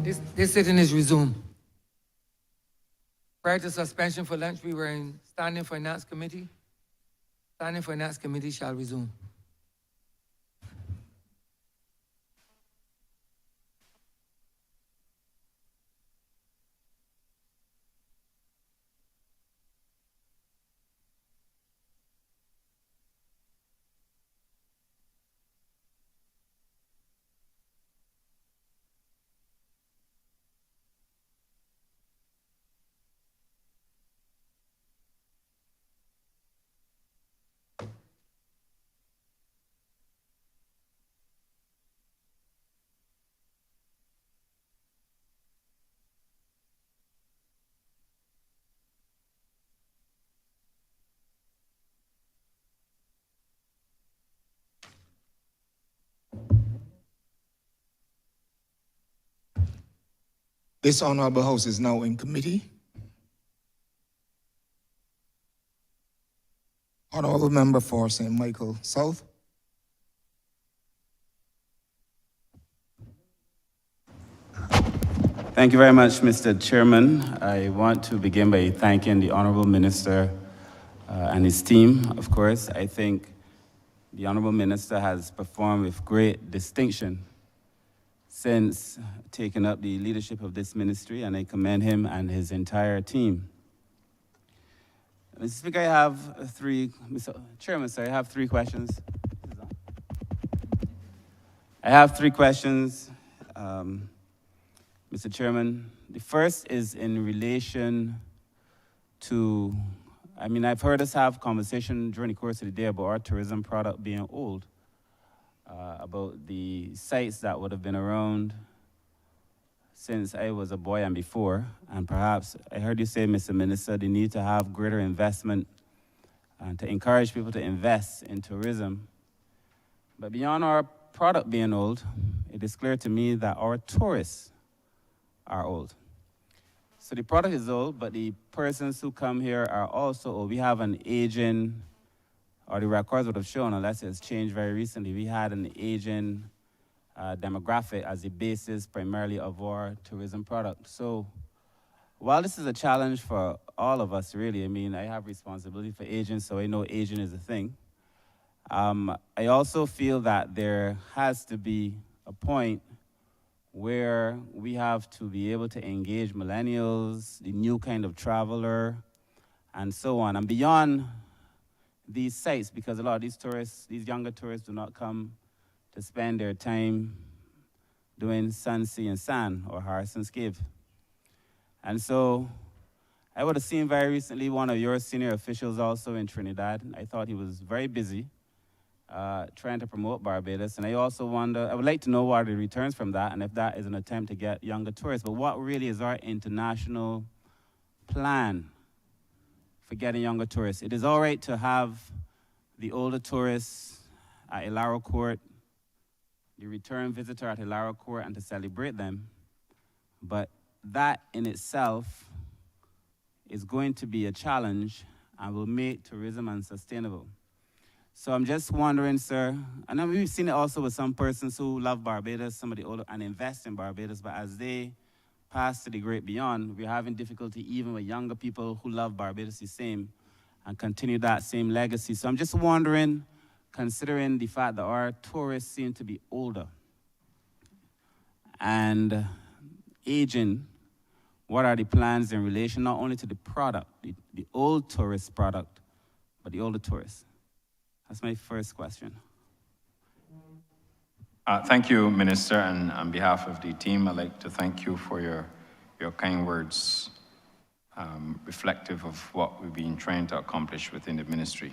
This sitting is resumed. Prior to suspension for lunch, we were in Standing Finance Committee. Standing Finance Committee shall resume. This Honorable House is now in committee. Honorable Member for St. Michael South. Thank you very much, Mr. Chairman. I want to begin by thanking the Honorable Minister and his team, of course. I think the Honorable Minister has performed with great distinction since taking up the leadership of this ministry, and I commend him and his entire team. Mr. Speaker, Mr. Chairman, sorry, I have three questions. Mr. Chairman. The first is in relation to, I've heard us have conversation during the course of the day about our tourism product being old, about the sites that would have been around since I was a boy and before, and perhaps I heard you say, Mr. Minister, the need to have greater investment and to encourage people to invest in tourism. But beyond our product being old, it is clear to me that our tourists are old. So the product is old, but the persons who come here are also old. We have an aging, or the records would have shown, unless it's changed very recently, we had an aging demographic as the basis primarily of our tourism product. So while this is a challenge for all of us, really, I have responsibility for aging, so I know aging is a thing. I also feel that there has to be a point where we have to be able to engage millennials, the new kind of traveler, and so on. And beyond these sites, because a lot of these tourists, these younger tourists, do not come to spend their time doing sun, sea, and sand, or Harrison's Cave. And so I would have seen very recently one of your senior officials also in Trinidad. I thought he was very busy trying to promote Barbados. And I also wonder, I would like to know what are the returns from that, and if that is an attempt to get younger tourists. But what really is our international plan for getting younger tourists? It is all right to have the older tourists at Ilaro Court, the return visitor at Ilaro Court, and to celebrate them. But that in itself is going to be a challenge and will make tourism unsustainable. So I'm just wondering, sir, and then we've seen it also with some persons who love Barbados, some of the older, and invest in Barbados, but as they pass to the great beyond, we're having difficulty even with younger people who love Barbados the same and continue that same legacy. So I'm just wondering, considering the fact that our tourists seem to be older and aging, what are the plans in relation not only to the product, the old tourist product, but the older tourists? That's my first question. Thank you, Minister, and on behalf of the team, I'd like to thank you for your kind words, reflective of what we've been trying to accomplish within the ministry.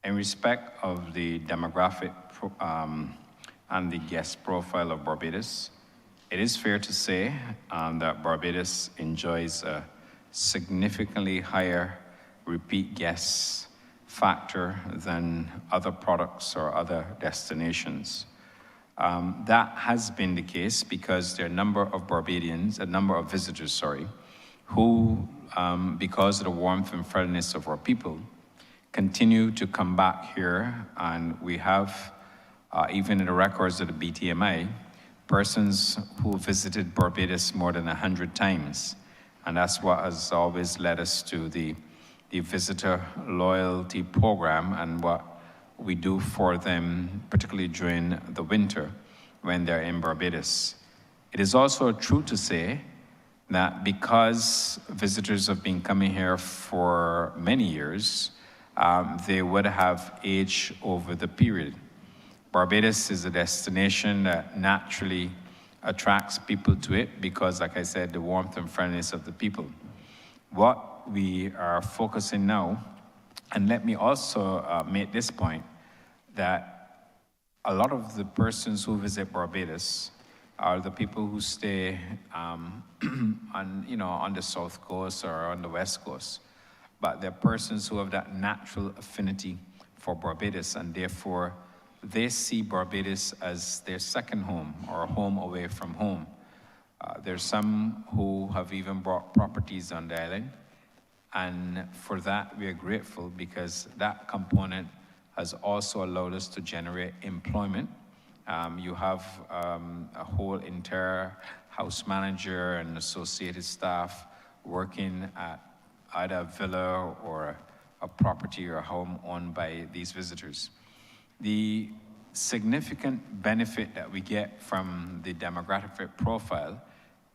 In respect of the demographic and the guest profile of Barbados, it is fair to say that Barbados enjoys a significantly higher repeat guest factor than other products or other destinations. That has been the case because there are a number of visitors, who, because of the warmth and friendliness of our people, continue to come back here, and we have, even in the records of the BTMI, persons who visited Barbados more than 100 times. And that's what has always led us to the visitor loyalty program and what we do for them, particularly during the winter when they're in Barbados. It is also true to say that because visitors have been coming here for many years, they would have aged over the period. Barbados is a destination that naturally attracts people to it because, like I said, the warmth and friendliness of the people. What we are focusing now, and let me also make this point, that a lot of the persons who visit Barbados are the people who stay on the South Coast or on the West Coast. But they're persons who have that natural affinity for Barbados, and therefore they see Barbados as their second home or a home away from home. There's some who have even bought properties on the island, and for that we are grateful because that component has also allowed us to generate employment. You have a whole entire house manager and associated staff working at either a villa or a property or a home owned by these visitors. The significant benefit that we get from the demographic profile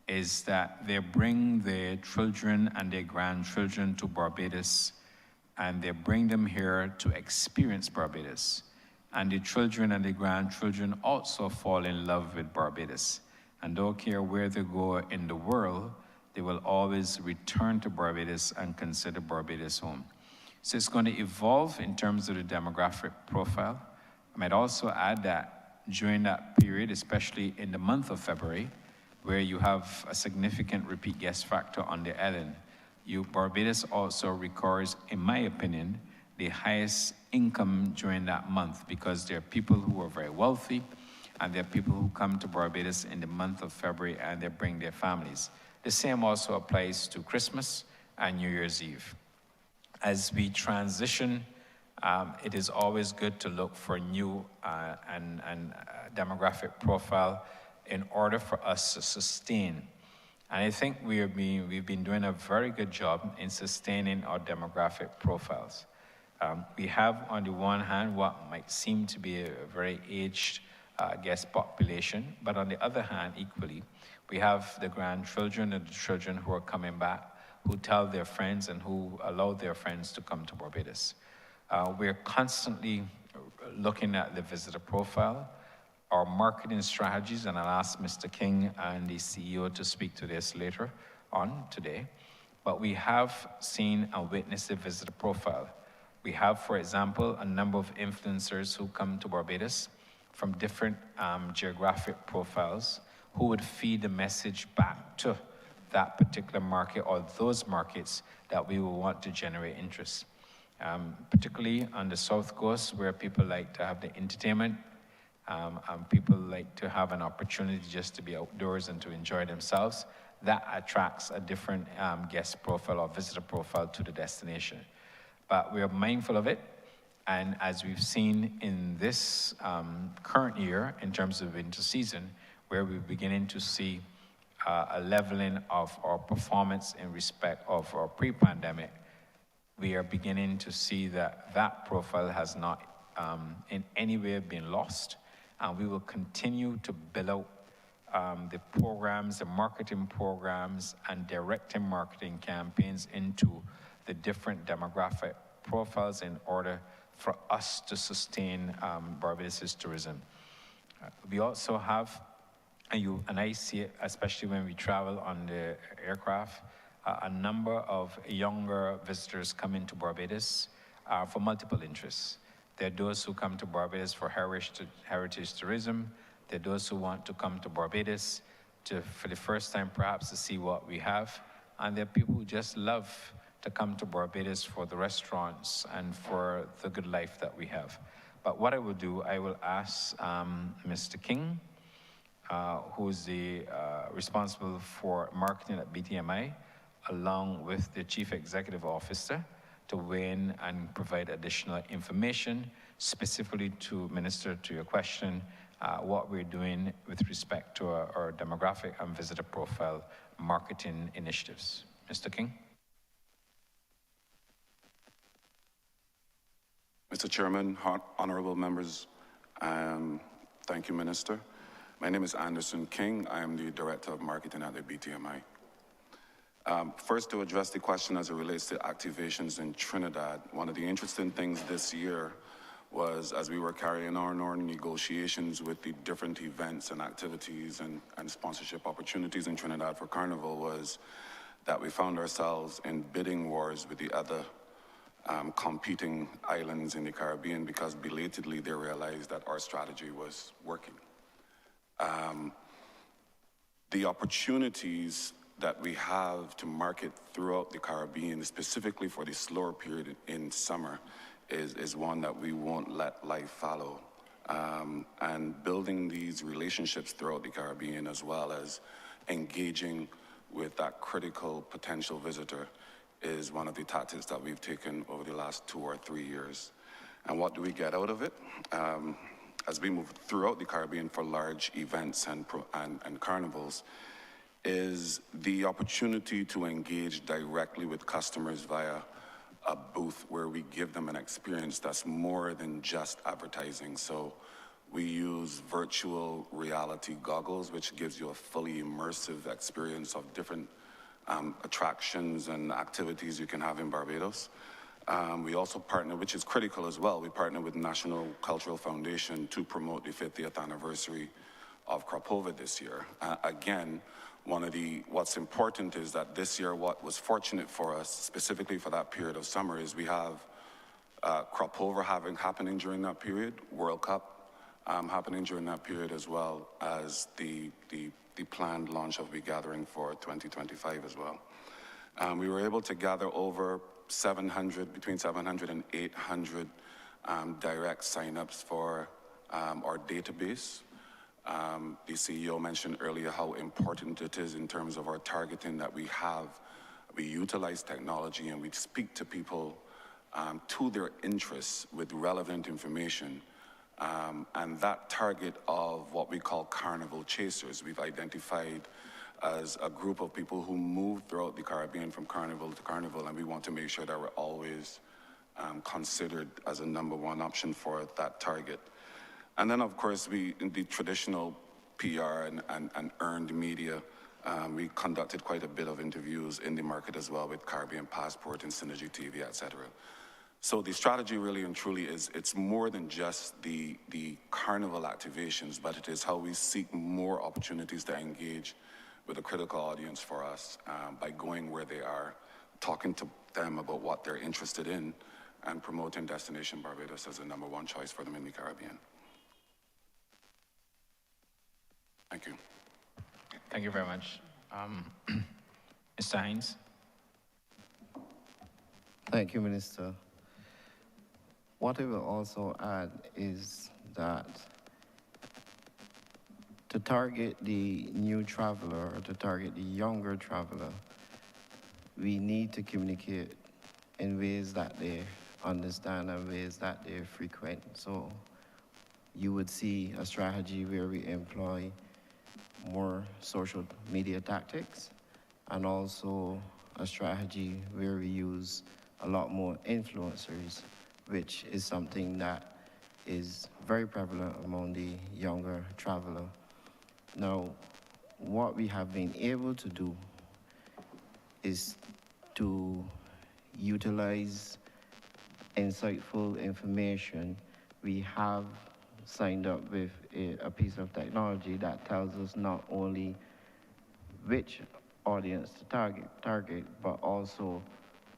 is that they bring their children and their grandchildren to Barbados, and they bring them here to experience Barbados. And the children and the grandchildren also fall in love with Barbados. And don't care where they go in the world, they will always return to Barbados and consider Barbados home. So it's going to evolve in terms of the demographic profile. I might also add that during that period, especially in the month of February, where you have a significant repeat guest factor on the island, Barbados also records, in my opinion, the highest income during that month because there are people who are very wealthy and there are people who come to Barbados in the month of February and they bring their families. The same also applies to Christmas and New Year's Eve. As we transition, it is always good to look for new and demographic profile in order for us to sustain. And I think we've been doing a very good job in sustaining our demographic profiles. We have, on the one hand, what might seem to be a very aged guest population, but on the other hand, equally, we have the grandchildren and the children who are coming back, who tell their friends and who allow their friends to come to Barbados. We're constantly looking at the visitor profile, our marketing strategies, and I'll ask Mr. King and the CEO to speak to this later on today. But we have seen and witnessed the visitor profile. We have, for example, a number of influencers who come to Barbados from different geographic profiles who would feed the message back to that particular market or those markets that we will want to generate interest. Particularly on the South Coast, where people like to have the entertainment, and people like to have an opportunity just to be outdoors and to enjoy themselves, that attracts a different guest profile or visitor profile to the destination. But we are mindful of it, and as we've seen in this current year, in terms of winter season, where we're beginning to see a leveling of our performance in respect of our pre-pandemic, we are beginning to see that that profile has not in any way been lost, and we will continue to build out the programs, the marketing programs, and directing marketing campaigns into the different demographic profiles in order for us to sustain Barbados' tourism. We also have, and I see it especially when we travel on the aircraft, a number of younger visitors come into Barbados for multiple interests. There are those who come to Barbados for heritage tourism. There are those who want to come to Barbados for the first time perhaps to see what we have. And there are people who just love to come to Barbados for the restaurants and for the good life that we have. But what I will do, I will ask Mr. King, who is the responsible for marketing at BTMI, along with the Chief Executive Officer, to weigh in and provide additional information, specifically to minister to your question what we're doing with respect to our demographic and visitor profile marketing initiatives. Mr. King? Mr. Chairman, honorable members, thank you, Minister. My name is Anderson King. I am the Director of Marketing at the BTMI. First, to address the question as it relates to activations in Trinidad, one of the interesting things this year was, as we were carrying on our negotiations with the different events and activities and sponsorship opportunities in Trinidad for Carnival, was that we found ourselves in bidding wars with the other competing islands in the Caribbean, because belatedly they realized that our strategy was working. The opportunities that we have to market throughout the Caribbean, specifically for the slower period in summer, is one that we won't let life follow. And building these relationships throughout the Caribbean, as well as engaging with that critical potential visitor, is one of the tactics that we've taken over the last 2 or 3 years. And what do we get out of it? As we move throughout the Caribbean for large events and carnivals, is the opportunity to engage directly with customers via a booth where we give them an experience that's more than just advertising. So we use virtual reality goggles, which gives you a fully immersive experience of different attractions and activities you can have in Barbados. We also partner, which is critical as well, we partner with National Cultural Foundation to promote the 50th anniversary of Cropova this year. Again, what's important is that this year, what was fortunate for us, specifically for that period of summer, is we have Cropova happening during that period, World Cup happening during that period, as well as the planned launch of the gathering for 2025 as well. We were able to gather over between 700 and 800 direct signups for our database. The CEO mentioned earlier how important it is in terms of our targeting, that we utilize technology and we speak to people to their interests with relevant information. And that target of what we call carnival chasers, we've identified as a group of people who move throughout the Caribbean from carnival to carnival, and we want to make sure that we're always considered as a #1 option for that target. And then, of course, in the traditional PR and earned media, we conducted quite a bit of interviews in the market as well with Caribbean Passport and Synergy TV, et cetera. So the strategy really and truly is, it's more than just the carnival activations, but it is how we seek more opportunities to engage with a critical audience for us by going where they are, talking to them about what they're interested in, and promoting Destination Barbados as a #1 choice for them in the Caribbean. Thank you. Thank you very much. Mr. Hines? Thank you, Minister. What I will also add is that to target the new traveler, or to target the younger traveler, we need to communicate in ways that they understand and ways that they frequent. So you would see a strategy where we employ more social media tactics, and also a strategy where we use a lot more influencers, which is something that is very prevalent among the younger traveler. Now, what we have been able to do is to utilize insightful information. We have signed up with a piece of technology that tells us not only which audience to target, but also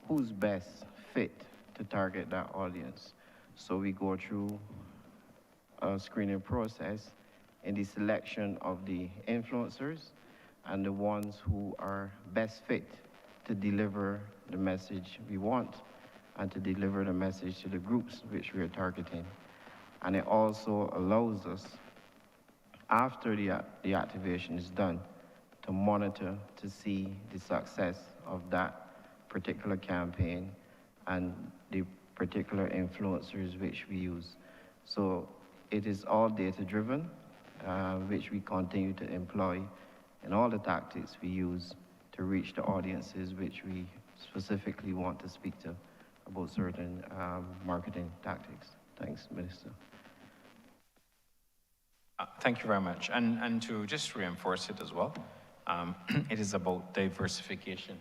who's best fit to target that audience. So we go through a screening process in the selection of the influencers and the ones who are best fit to deliver the message we want and to deliver the message to the groups which we are targeting. And it also allows us, after the activation is done, to monitor to see the success of that particular campaign and the particular influencers which we use. So it is all data-driven, which we continue to employ in all the tactics we use to reach the audiences which we specifically want to speak to about certain marketing tactics. Thanks, Minister. Thank you very much. And to just reinforce it as well, it is about diversification.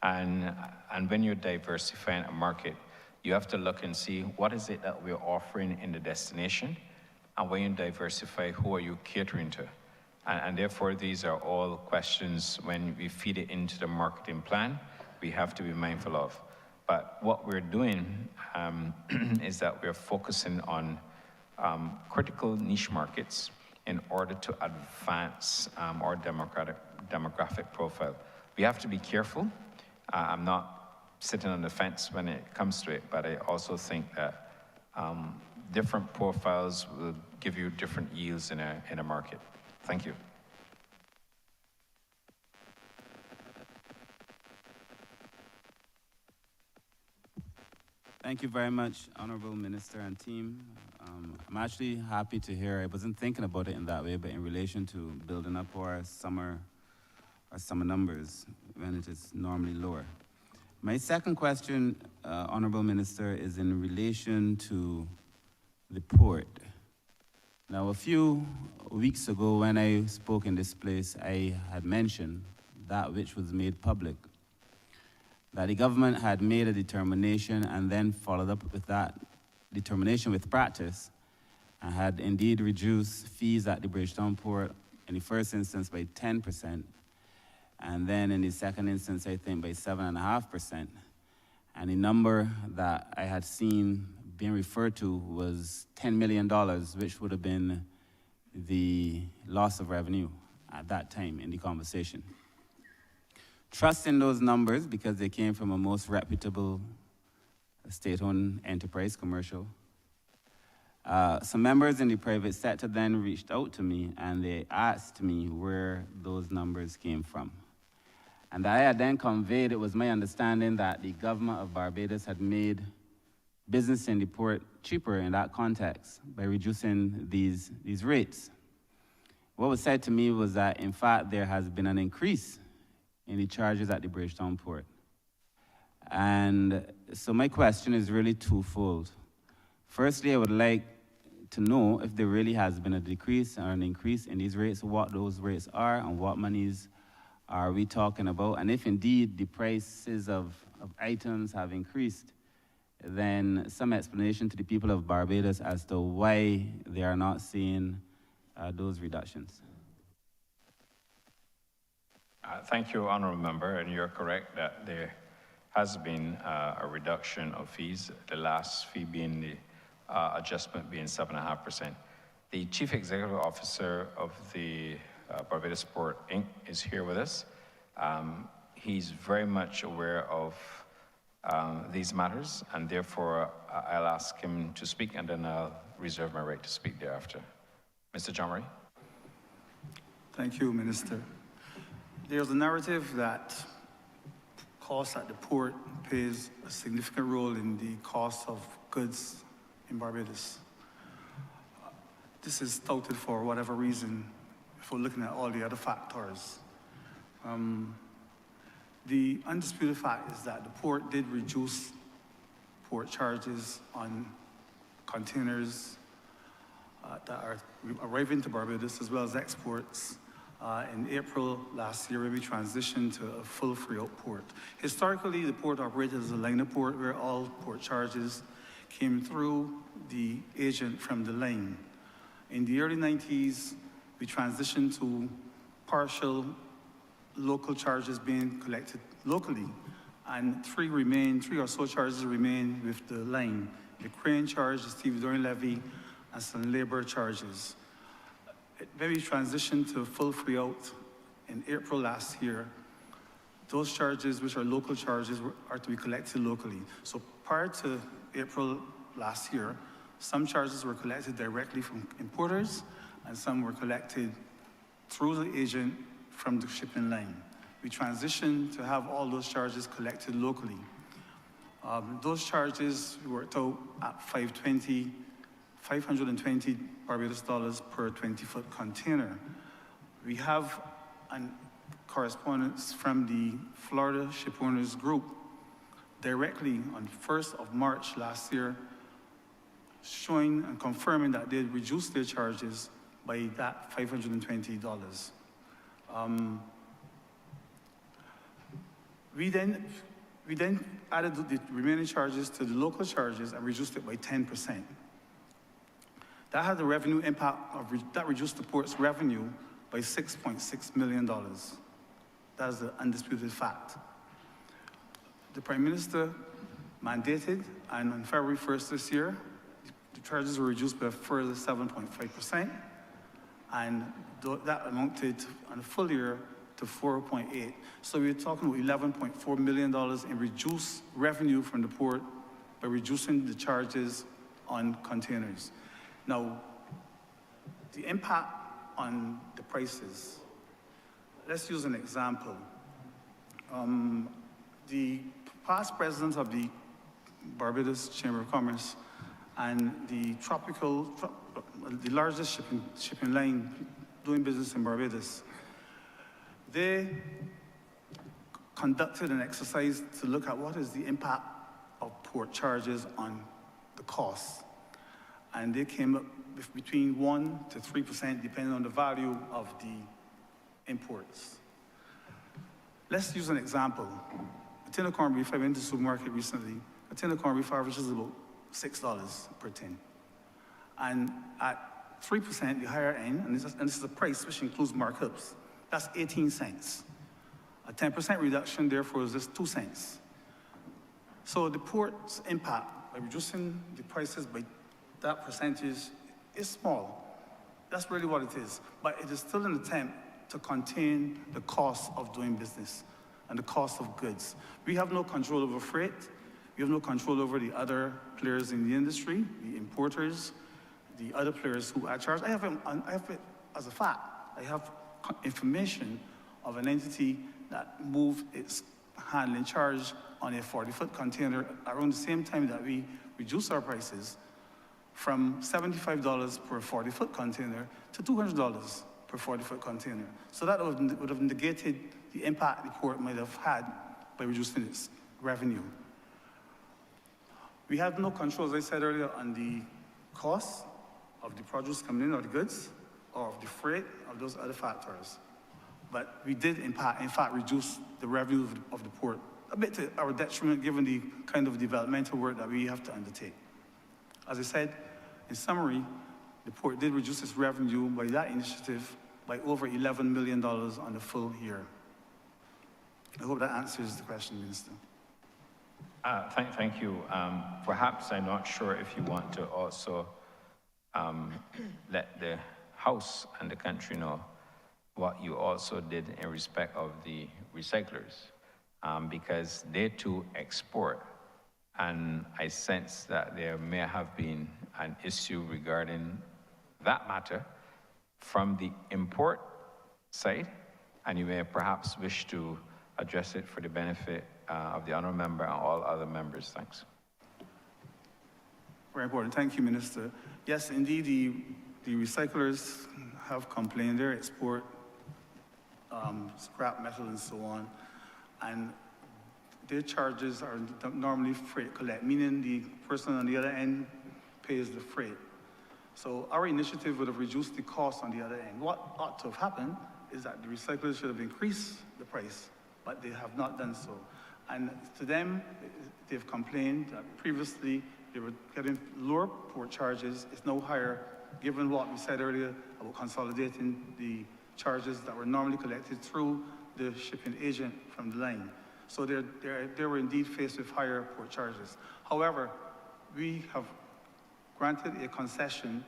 And when you're diversifying a market, you have to look and see what is it that we're offering in the destination, and when you diversify, who are you catering to? And therefore, these are all questions when we feed it into the marketing plan, we have to be mindful of. But what we're doing is that we're focusing on critical niche markets in order to advance our demographic profile. We have to be careful. I'm not sitting on the fence when it comes to it, but I also think that different profiles will give you different yields in a market. Thank you. Thank you very much, Honorable Minister and team. I'm actually happy to hear, I wasn't thinking about it in that way, but in relation to building up our summer numbers when it is normally lower. My second question, Honorable Minister, is in relation to the port. Now, a few weeks ago when I spoke in this place, I had mentioned that which was made public, that the government had made a determination and then followed up with that determination with practice, and had indeed reduced fees at the Bridgetown port in the first instance by 10%, and then in the second instance, I think by 7.5%. And the number that I had seen being referred to was $10 million, which would have been the loss of revenue at that time in the conversation. Trusting those numbers because they came from a most reputable state-owned enterprise, commercial. Some members in the private sector then reached out to me and they asked me where those numbers came from. And I had then conveyed it was my understanding that the government of Barbados had made business in the port cheaper in that context by reducing these rates. What was said to me was that, in fact, there has been an increase in the charges at the Bridgetown port. And so my question is really twofold. Firstly, I would like to know if there really has been a decrease or an increase in these rates, what those rates are and what monies are we talking about. And if indeed the prices of items have increased, then some explanation to the people of Barbados as to why they are not seeing those reductions. Thank you, Honourable Member, and you're correct that there has been a reduction of fees, the last fee being the adjustment being 7.5%. The Chief Executive Officer of the Barbados Port Inc. is here with us. He's very much aware of these matters, and therefore I'll ask him to speak, and then I'll reserve my right to speak thereafter. Mr. John Murray. Thank you, Minister. There's a narrative that cost at the port plays a significant role in the cost of goods in Barbados. This is touted for whatever reason, if we're looking at all the other factors. The undisputed fact is that the port did reduce port charges on containers that are arriving to Barbados, as well as exports. In April last year, we transitioned to a full free-out port. Historically, the port operated as a liner port where all port charges came through the agent from the line. In the early 90s, we transitioned to partial local charges being collected locally, and three or so charges remain with the line: the crane charge, the stevedore levy, and some labor charges. When we transitioned to full free-out in April last year, those charges, which are local charges, are to be collected locally. So prior to April last year, some charges were collected directly from importers, and some were collected through the agent from the shipping line. We transitioned to have all those charges collected locally. Those charges worked out at $5.20 $520 Barbados dollars per 20-foot container. We have a correspondence from the Florida Shipowners Group directly on 1st of March last year, showing and confirming that they reduced their charges by that $520. We then added the remaining charges to the local charges and reduced it by 10%. That had the revenue impact that reduced the port's revenue by $6.6 million. That is the undisputed fact. The Prime Minister mandated, and on February 1st this year, the charges were reduced by a further 7.5%, and that amounted on a full year to 4.8. So we're talking about $11.4 million in reduced revenue from the port by reducing the charges on containers. Now, the impact on the prices, let's use an example. The past president of the Barbados Chamber of Commerce and the largest shipping line doing business in Barbados, they conducted an exercise to look at what is the impact of port charges on the cost. And they came up with between 1 to 3%, depending on the value of the imports. Let's use an example. A tin of corned beef, I went to the supermarket recently, a tin of corned beef averages about $6 per tin. And at 3%, the higher end, and this is a price which includes markups, that's 18 cents. A 10% reduction, therefore, is just 2 cents. So the port's impact by reducing the prices by that percentage is small. That's really what it is. But it is still an attempt to contain the cost of doing business and the cost of goods. We have no control over freight. We have no control over the other players in the industry, the importers, the other players who are charged. I have it as a fact. I have information of an entity that moved its handling charge on a 40-foot container around the same time that we reduced our prices from $75 per 40-foot container to $200 per 40-foot container. So that would have negated the impact the port might have had by reducing its revenue. We have no control, as I said earlier, on the cost of the produce coming in, or the goods, or of the freight, or those other factors. But we did, in fact, reduce the revenue of the port a bit to our detriment, given the kind of developmental work that we have to undertake. As I said, in summary, the port did reduce its revenue by that initiative by over $11 million on the full year. I hope that answers the question, Minister. Thank you. Perhaps I'm not sure if you want to also let the House and the country know what you also did in respect of the recyclers, because they too export. And I sense that there may have been an issue regarding that matter from the import side, and you may perhaps wish to address it for the benefit of the honourable member and all other members. Thanks. Very important. Thank you, Minister. Yes, indeed, the recyclers have complained. They export scrap metal and so on, and their charges are normally freight collect, meaning the person on the other end pays the freight. So our initiative would have reduced the cost on the other end. What ought to have happened is that the recyclers should have increased the price, but they have not done so. And to them, they've complained that previously they were getting lower port charges. It's now higher, given what we said earlier about consolidating the charges that were normally collected through the shipping agent from the line. So they were indeed faced with higher port charges. However, we have granted a concession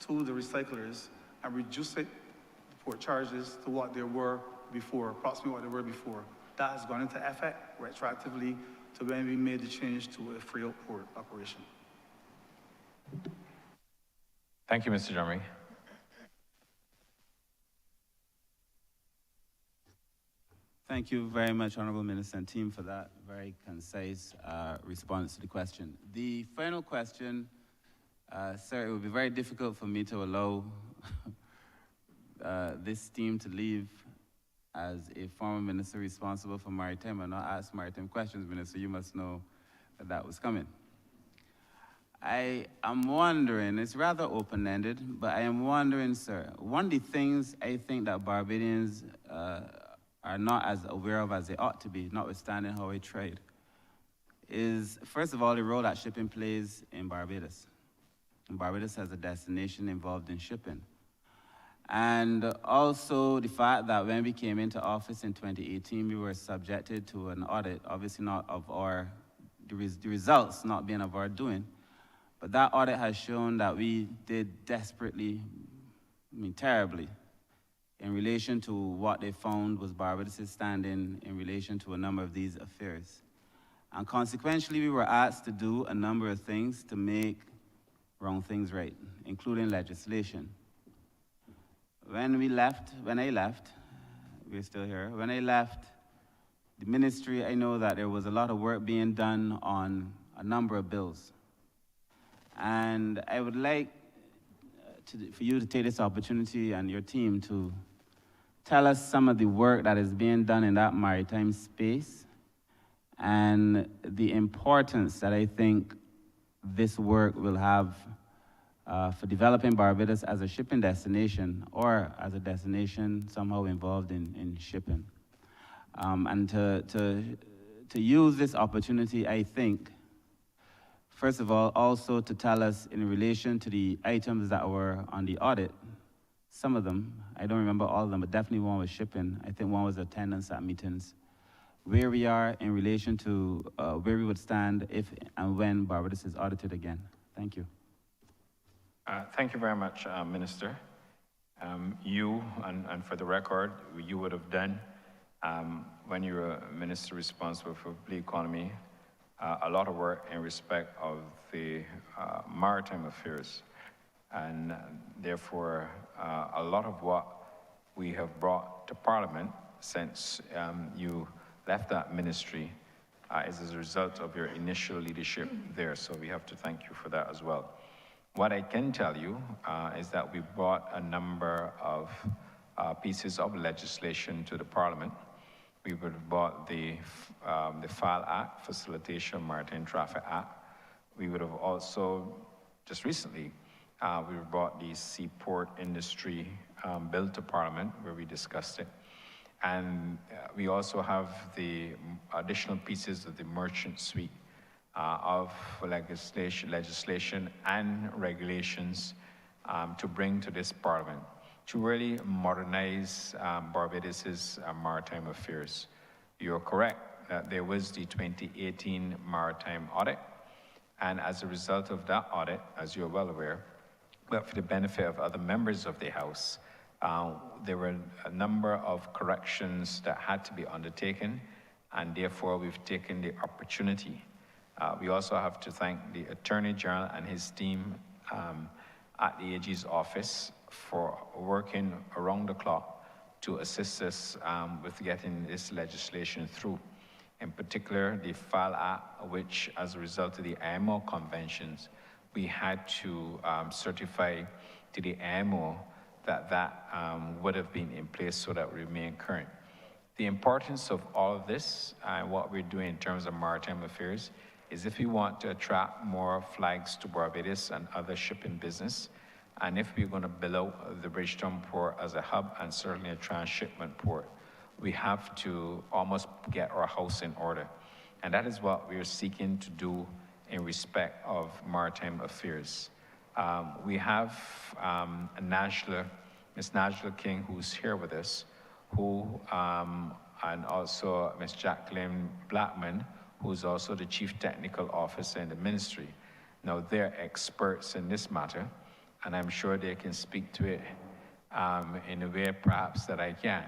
to the recyclers and reduced the port charges to what they were before, approximately what they were before. That has gone into effect retroactively to when we made the change to a free out port operation. Thank you, Mr. Jumry. Thank you very much, Honourable Minister and team, for that very concise response to the question. The final question Sir, it would be very difficult for me to allow this team to leave as a former minister responsible for maritime and not ask maritime questions, Minister. You must know that that was coming. I am wondering, it's rather open-ended, but I am wondering, sir, one of the things I think that Barbadians are not as aware of as they ought to be, notwithstanding how we trade, is, first of all, the role that shipping plays in Barbados. And Barbados has a destination involved in shipping. And also the fact that when we came into office in 2018, we were subjected to an audit, obviously not of the results not being of our doing, but that audit has shown that we did desperately, terribly, in relation to what they found was Barbados' standing in relation to a number of these affairs. And consequently, we were asked to do a number of things to make wrong things right, including legislation. When I left, we're still here, when I left the ministry, I know that there was a lot of work being done on a number of bills. And I would like for you to take this opportunity and your team to tell us some of the work that is being done in that maritime space and the importance that I think this work will have for developing Barbados as a shipping destination or as a destination somehow involved in shipping. And to use this opportunity, I think, first of all, also to tell us in relation to the items that were on the audit, some of them, I don't remember all of them, but definitely one was shipping. I think one was attendance at meetings. Where we are in relation to where we would stand if and when Barbados is audited again. Thank you. Thank you very much, Minister. You, and for the record, you would have done, when you were Minister responsible for the economy, a lot of work in respect of the maritime affairs. And therefore, a lot of what we have brought to Parliament since you left that ministry is as a result of your initial leadership there. So we have to thank you for that as well. What I can tell you is that we brought a number of pieces of legislation to the Parliament. We would have brought the FAL Act, Facilitation Maritime Traffic Act. We would have also, just recently, we brought the Seaport Industry Bill to Parliament, where we discussed it. And we also have the additional pieces of the merchant suite of legislation and regulations to bring to this Parliament to really modernize Barbados's maritime affairs. You're correct that there was the 2018 maritime audit, and as a result of that audit, as you're well aware, but for the benefit of other members of the House, there were a number of corrections that had to be undertaken, and therefore we've taken the opportunity. We also have to thank the Attorney General and his team at the AG's office for working around the clock to assist us with getting this legislation through. In particular, the FAL Act, which as a result of the IMO conventions, we had to certify to the IMO that would have been in place so that we remain current. The importance of all of this and what we're doing in terms of maritime affairs is if we want to attract more flags to Barbados and other shipping business, and if we're going to build out the Bridgetown port as a hub and certainly a transshipment port, we have to almost get our house in order. And that is what we are seeking to do in respect of maritime affairs. We have Ms. Najla King, who's here with us, and also Ms. Jacqueline Blackman, who's also the Chief Technical Officer in the ministry. Now, they're experts in this matter, and I'm sure they can speak to it in a way perhaps that I can't.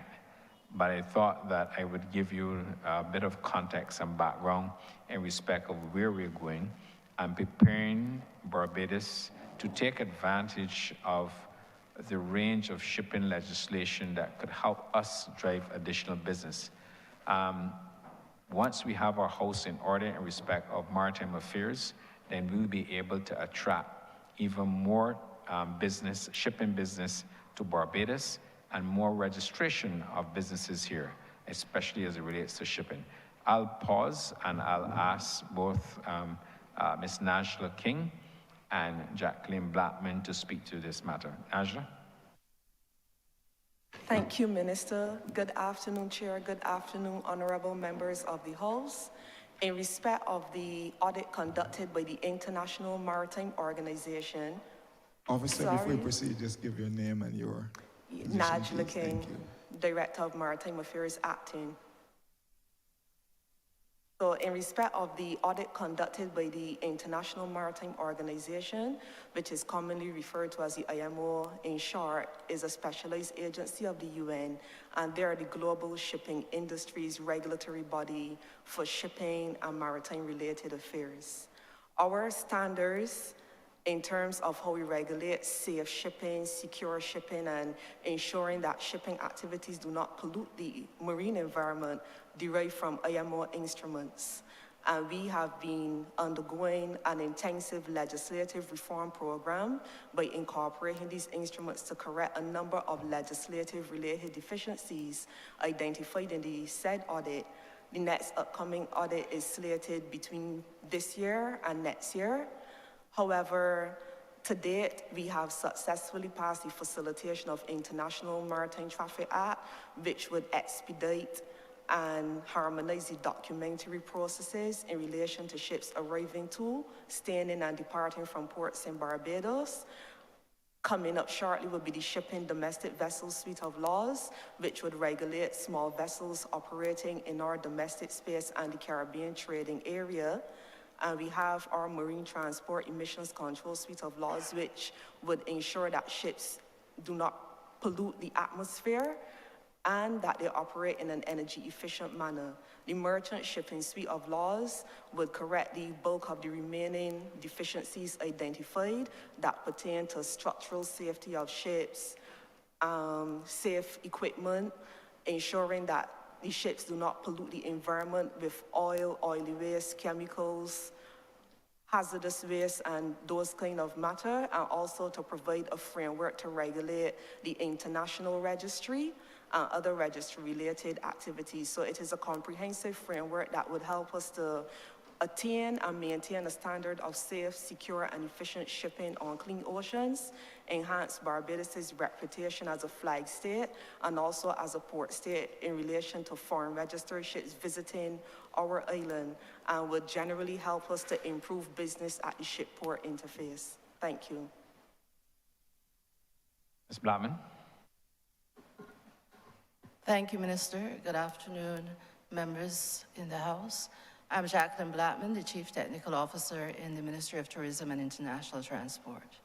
But I thought that I would give you a bit of context and background in respect of where we're going and preparing Barbados to take advantage of the range of shipping legislation that could help us drive additional business. Once we have our house in order in respect of maritime affairs, then we'll be able to attract even more shipping business to Barbados, and more registration of businesses here, especially as it relates to shipping. I'll pause and I'll ask both Ms. Najla King and Jacqueline Blackman to speak to this matter. Najla? Thank you, Minister. Good afternoon, Chair. Good afternoon, honorable members of the House. In respect of the audit conducted by the International Maritime Organization, Officer, before you proceed, just give your name and your position, Najla please. King, Thank you. Director of Maritime Affairs, acting. So in respect of the audit conducted by the International Maritime Organization, which is commonly referred to as the IMO in short, is a specialized agency of the UN, and they are the global shipping industry's regulatory body for shipping and maritime related affairs. Our standards in terms of how we regulate safe shipping, secure shipping, and ensuring that shipping activities do not pollute the marine environment derived from IMO instruments. And we have been undergoing an intensive legislative reform program by incorporating these instruments to correct a number of legislative-related deficiencies identified in the said audit. The next upcoming audit is slated between this year and next year. However, to date, we have successfully passed the Facilitation of International Maritime Traffic Act, which would expedite and harmonize the documentary processes in relation to ships arriving to, staying in, and departing from ports in Barbados. Coming up shortly will be the Shipping Domestic Vessels Suite of Laws, which would regulate small vessels operating in our domestic space and the Caribbean trading area. And we have our Marine Transport Emissions Control Suite of Laws, which would ensure that ships do not pollute the atmosphere and that they operate in an energy-efficient manner. The Merchant Shipping Suite of Laws would correct the bulk of the remaining deficiencies identified that pertain to structural safety of ships, safe equipment, ensuring that the ships do not pollute the environment with oil, oily waste, chemicals, hazardous waste, and those kind of matter, and also to provide a framework to regulate the international registry and other registry-related activities. So it is a comprehensive framework that would help us to attain and maintain a standard of safe, secure, and efficient shipping on clean oceans, enhance Barbados' reputation as a flag state and also as a port state in relation to foreign registered ships visiting our island, and would generally help us to improve business at the ship-port interface. Thank you. Ms. Blackman? Thank you, Minister. Good afternoon, members in the House. I'm Jacqueline Blackman, the Chief Technical Officer in the Ministry of Tourism and International Transport.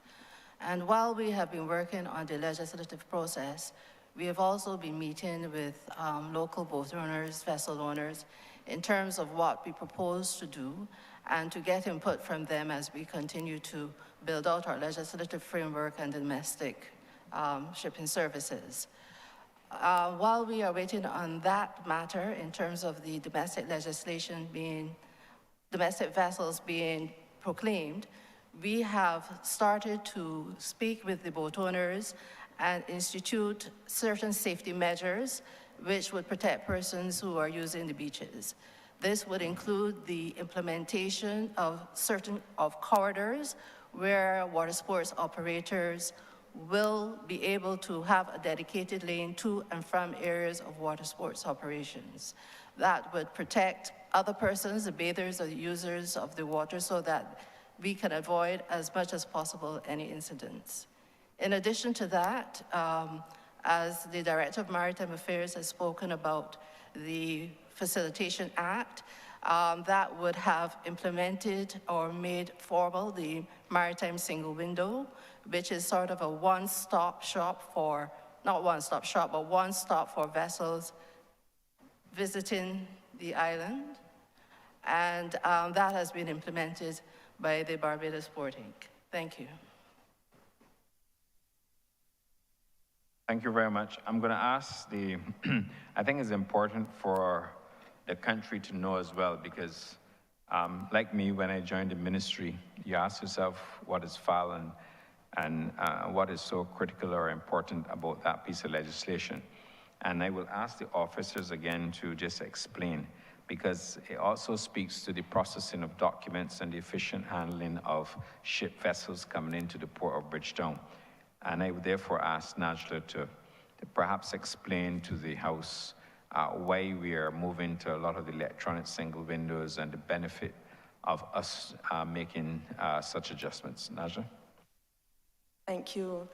And while we have been working on the legislative process, we have also been meeting with local boat owners, vessel owners, in terms of what we propose to do and to get input from them as we continue to build out our legislative framework and domestic shipping services. While we are waiting on that matter in terms of the domestic legislation domestic vessels being proclaimed, we have started to speak with the boat owners and institute certain safety measures which would protect persons who are using the beaches. This would include the implementation of certain corridors where water sports operators will be able to have a dedicated lane to and from areas of water sports operations. That would protect other persons, the bathers or the users of the water, so that we can avoid as much as possible any incidents. In addition to that, as the Director of Maritime Affairs has spoken about the Facilitation Act, that would have implemented or made formal the Maritime Single Window, which is sort of a one-stop shop for, not one-stop shop, but one stop for vessels visiting the island. And that has been implemented by the Barbados Port Inc. Thank you. Thank you very much. I'm going to ask I think it's important for the country to know as well, because Like me, when I joined the ministry, you ask yourself what is FAL and what is so critical or important about that piece of legislation. And I will ask the officers again to just explain, because it also speaks to the processing of documents and the efficient handling of ship vessels coming into the port of Bridgetown. And I would therefore ask Najla to perhaps explain to the House why we are moving to a lot of the electronic single windows and the benefit of us making such adjustments. Najla? Thank you.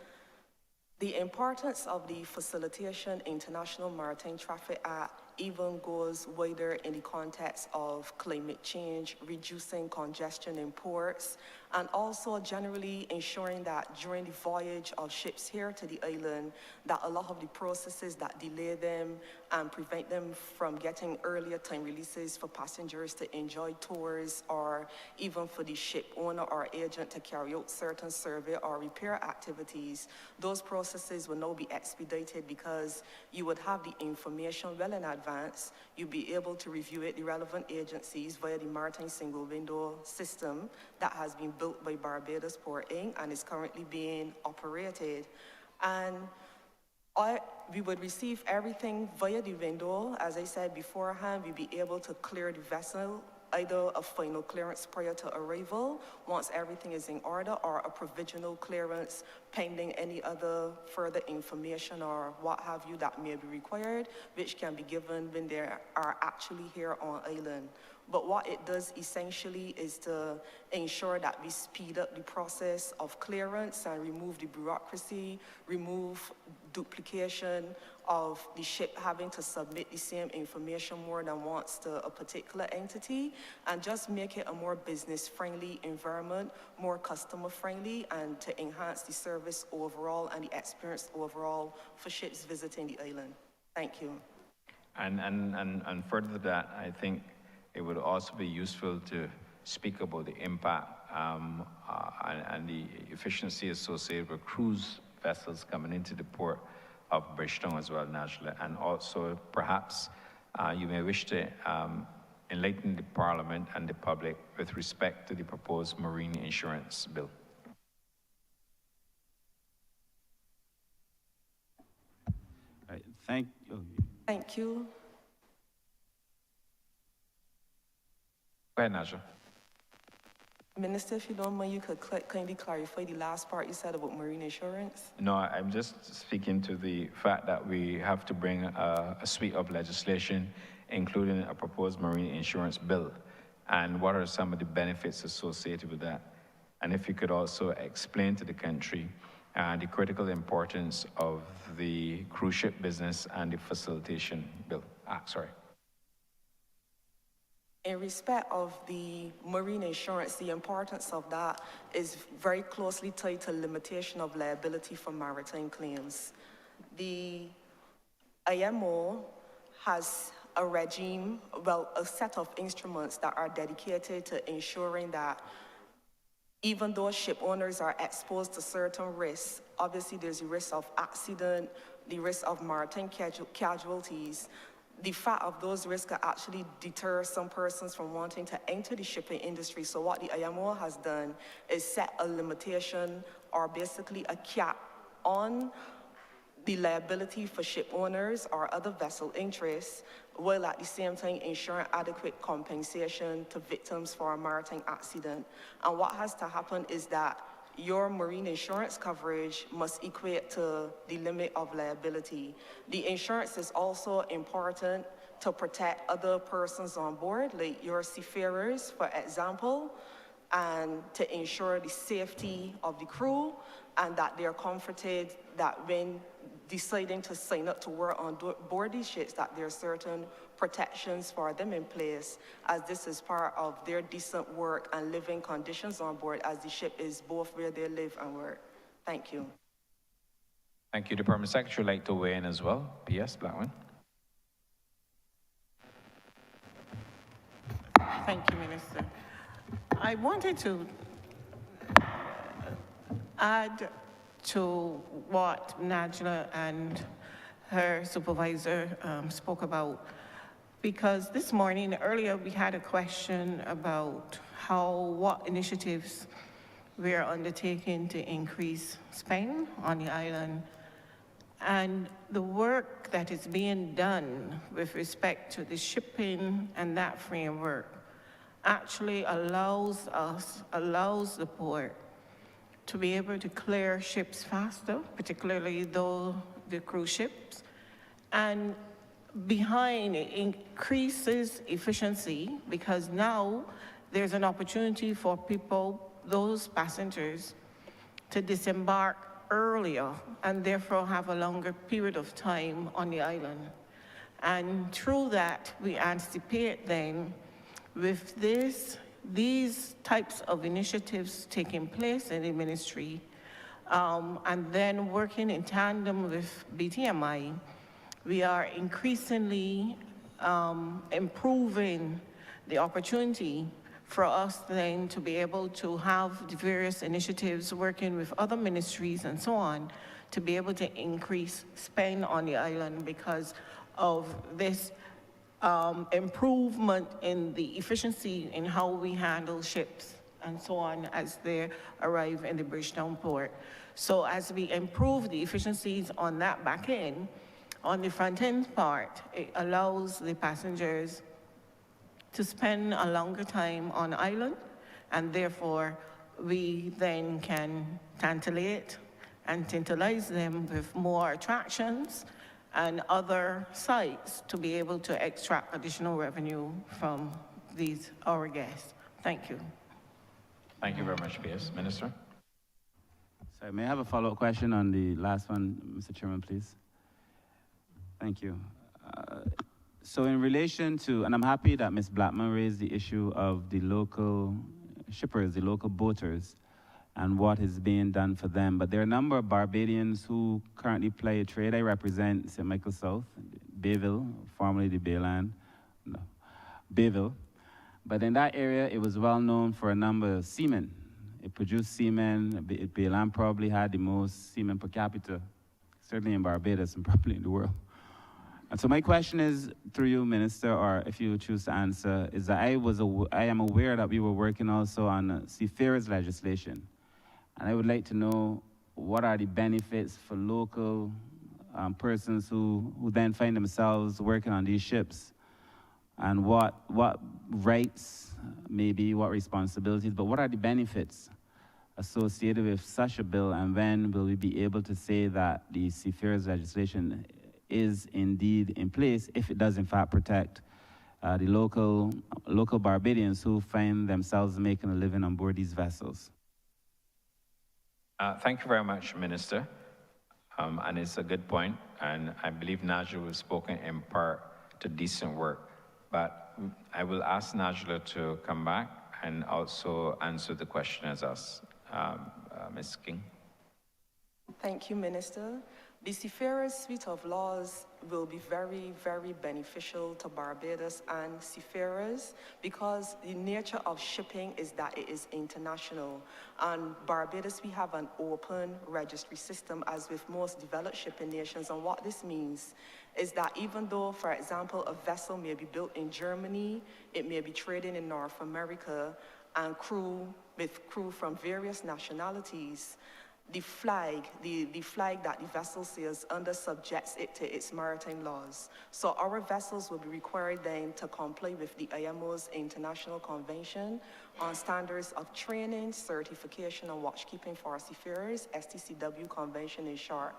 The importance of the Facilitation International Maritime Traffic Act even goes wider in the context of climate change, reducing congestion in ports, and also generally ensuring that during the voyage of ships here to the island, that a lot of the processes that delay them and prevent them from getting earlier time releases for passengers to enjoy tours, or even for the ship owner or agent to carry out certain survey or repair activities, those processes will now be expedited because you would have the information well in advance. You'll be able to review it, the relevant agencies, via the Maritime Single Window system that has been built by Barbados Port Inc. and is currently being operated. And we would receive everything via the window. As I said beforehand, we'd be able to clear the vessel, either a final clearance prior to arrival, once everything is in order, or a provisional clearance pending any other further information or what have you that may be required, which can be given when they are actually here on island. But what it does essentially is to ensure that we speed up the process of clearance and remove the bureaucracy, remove duplication of the ship having to submit the same information more than once to a particular entity, and just make it a more business-friendly environment, more customer-friendly, and to enhance the service overall and the experience overall for ships visiting the island. Thank you. And further to that, I think it would also be useful to speak about the impact and the efficiency associated with cruise vessels coming into the port of Bridgetown as well, Najla. And also, perhaps, you may wish to enlighten the Parliament and the public with respect to the proposed marine insurance bill. Right, thank you. Thank you. Go ahead, Najla. Minister, if you don't mind, you could kindly clarify the last part you said about marine insurance. No, I'm just speaking to the fact that we have to bring a suite of legislation, including a proposed marine insurance bill, and what are some of the benefits associated with that. And if you could also explain to the country the critical importance of the cruise ship business and the facilitation bill. In respect of the marine insurance, the importance of that is very closely tied to limitation of liability for maritime claims. The IMO has a regime, well, a set of instruments that are dedicated to ensuring that even though ship owners are exposed to certain risks, obviously there's the risk of accident, the risk of maritime casualties. The fact of those risks can actually deter some persons from wanting to enter the shipping industry. So what the IMO has done is set a limitation, or basically a cap, on the liability for ship owners or other vessel interests, while at the same time ensuring adequate compensation to victims for a maritime accident. And what has to happen is that your marine insurance coverage must equate to the limit of liability. The insurance is also important to protect other persons on board, like your seafarers, for example, and to ensure the safety of the crew, and that they're comforted that when deciding to sign up to work on board these ships, that there are certain protections for them in place, as this is part of their decent work and living conditions on board, as the ship is both where they live and work. Thank you. Thank you. The Permanent Secretary would like to weigh in as well. P.S. Blackman. Thank you, Minister. I wanted to add to what Najla and her supervisor spoke about, because this morning, earlier, we had a question about what initiatives we are undertaking to increase spend on the island. And the work that is being done with respect to the shipping and that framework actually allows the port to be able to clear ships faster, particularly the cruise ships. And behind it increases efficiency, because now there's an opportunity for people, those passengers, to disembark earlier and therefore have a longer period of time on the island. And through that, we anticipate then, with these types of initiatives taking place in the ministry, and then working in tandem with BTMI, we are increasingly improving the opportunity for us then to be able to have the various initiatives working with other ministries and so on, to be able to increase spend on the island because of this improvement in the efficiency in how we handle ships and so on as they arrive in the Bridgetown port. So as we improve the efficiencies on that back end, on the front end part, it allows the passengers to spend a longer time on the island, and therefore we then can tantalize them with more attractions and other sites to be able to extract additional revenue from our guests. Thank you. Thank you very much, PS. Minister? Sorry, may I have a follow-up question on the last one, Mr. Chairman, please? Thank you. So in relation to, and I'm happy that Ms. Blackman raised the issue of the local shippers, the local boaters, and what is being done for them. But there are a number of Barbadians who currently play a trade. I represent St. Michael South, Bayville, formerly the Bayville. But in that area, it was well known for a number of seamen. It produced seamen. Bayland probably had the most seamen per capita, certainly in Barbados and probably in the world. And so my question is, through you, Minister, or if you choose to answer, is that I am aware that we were working also on Seafarers legislation. And I would like to know what are the benefits for local persons who then find themselves working on these ships, and what rights, maybe what responsibilities, but what are the benefits associated with such a bill, and when will we be able to say that the Seafarers legislation is indeed in place, if it does in fact protect the local Barbadians who find themselves making a living on board these vessels? Thank you very much, Minister. And it's a good point, and I believe Najla was spoken in part to decent work. But I will ask Najla to come back and also answer the question as us. Ms. King. Thank you, Minister. The Seafarers suite of laws will be very, very beneficial to Barbados and seafarers, because the nature of shipping is that it is international. And Barbados, we have an open registry system, as with most developed shipping nations. And what this means is that even though, for example, a vessel may be built in Germany, it may be trading in North America, and crew from various nationalities, the flag that the vessel sails under subjects it to its maritime laws. So our vessels will be required then to comply with the IMO's International Convention on Standards of Training, Certification, and Watchkeeping for Seafarers, STCW Convention in short.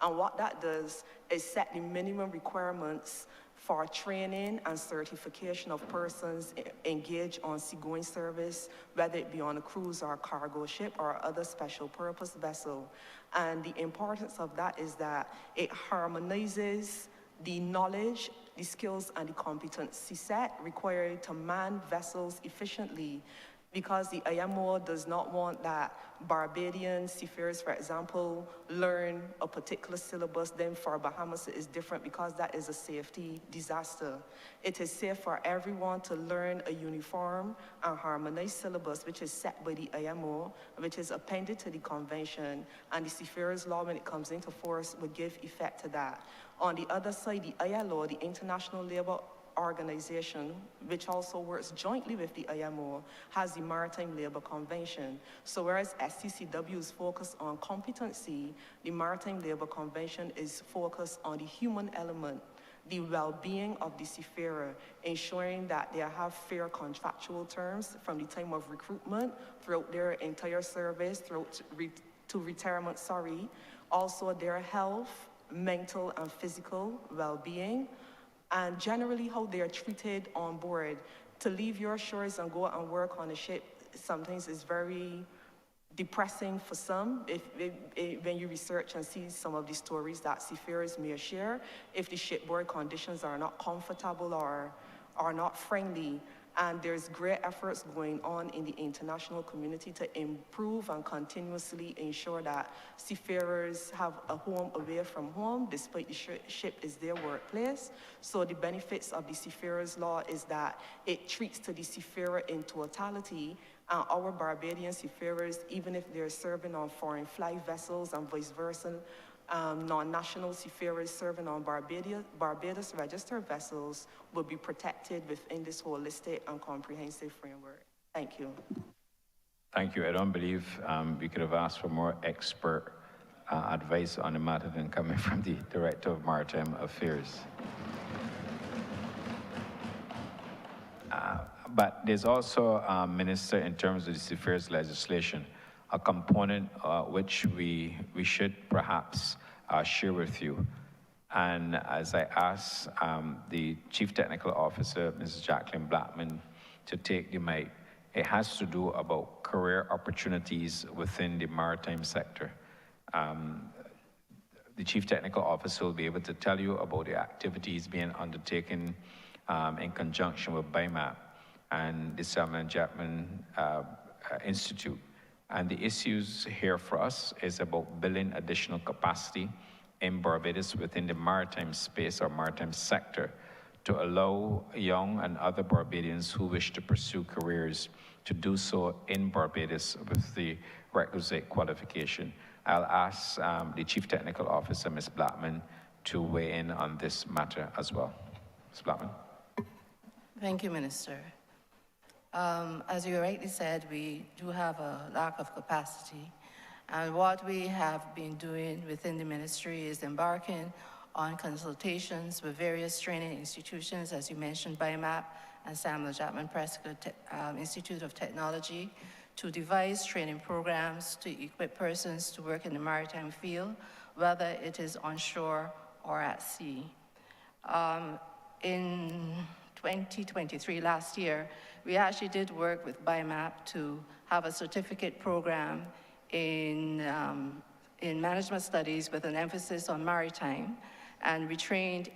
And what that does is set the minimum requirements for training and certification of persons engaged on seagoing service, whether it be on a cruise or a cargo ship or other special purpose vessel. And the importance of that is that it harmonizes the knowledge, the skills, and the competency set required to man vessels efficiently, because the IMO does not want that Barbadian seafarers, for example, learn a particular syllabus, then for Bahamas it is different, because that is a safety disaster. It is safe for everyone to learn a uniform and harmonized syllabus, which is set by the IMO, which is appended to the convention, and the seafarers law, when it comes into force, would give effect to that. On the other side, the ILO, the International Labour organization, which also works jointly with the IMO, has the Maritime Labor Convention. So whereas STCW is focused on competency, the Maritime Labor Convention is focused on the human element, the well-being of the seafarer, ensuring that they have fair contractual terms from the time of recruitment throughout their entire service, to retirement, also their health, mental and physical well-being, and generally how they are treated on board. To leave your shores and go and work on a ship sometimes is very depressing for some when you research and see some of the stories that seafarers may share, if the shipboard conditions are not comfortable or are not friendly. And there's great efforts going on in the international community to improve and continuously ensure that seafarers have a home away from home, despite the ship is their workplace. So the benefits of the Seafarers Law is that it treats to the seafarer in totality, and our Barbadian seafarers, even if they're serving on foreign flag vessels and vice versa, non-national seafarers serving on Barbados registered vessels will be protected within this holistic and comprehensive framework. Thank you. Thank you. I don't believe we could have asked for more expert advice on the matter than coming from the Director of Maritime Affairs. But there's also, Minister, in terms of the seafarers legislation, a component which we should perhaps share with you. And as I asked the Chief Technical Officer, Mrs. Jacqueline Blackman, to take the mic, it has to do about career opportunities within the maritime sector. The Chief Technical Officer will be able to tell you about the activities being undertaken in conjunction with BIMAP and the Salmon and Chapman Institute. And the issues here for us is about building additional capacity in Barbados within the maritime space or maritime sector to allow young and other Barbadians who wish to pursue careers to do so in Barbados with the requisite qualification. I'll ask the Chief Technical Officer, Ms. Blackman, to weigh in on this matter as well. Ms. Blackman. Thank you, Minister. As you rightly said, we do have a lack of capacity. And what we have been doing within the ministry is embarking on consultations with various training institutions, as you mentioned, BIMAP and Samuel Chapman Prescott Institute of Technology, to devise training programs to equip persons to work in the maritime field, whether it is onshore or at sea. In 2023, last year, we actually did work with BIMAP to have a certificate program in management studies with an emphasis on maritime, and we trained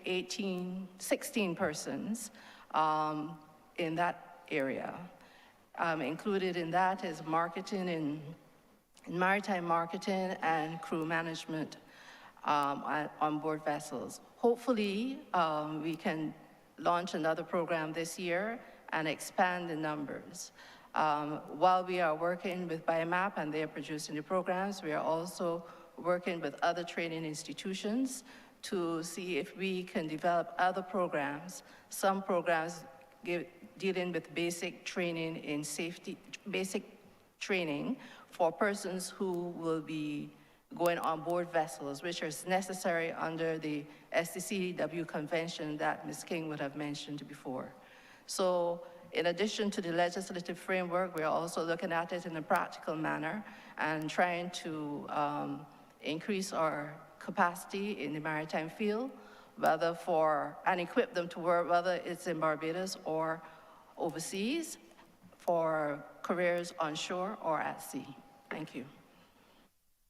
16 persons in that area. Included in that is marketing in maritime marketing and crew management on board vessels. Hopefully, we can launch another program this year and expand the numbers. While we are working with BIMAP and they are producing the programs, we are also working with other training institutions to see if we can develop other programs, some programs dealing with basic training in safety, basic training for persons who will be going on board vessels, which is necessary under the STCW convention that Ms. King would have mentioned before. So in addition to the legislative framework, we're also looking at it in a practical manner and trying to increase our capacity in the maritime field, and equip them to work, whether it's in Barbados or overseas, for careers onshore or at sea. Thank you.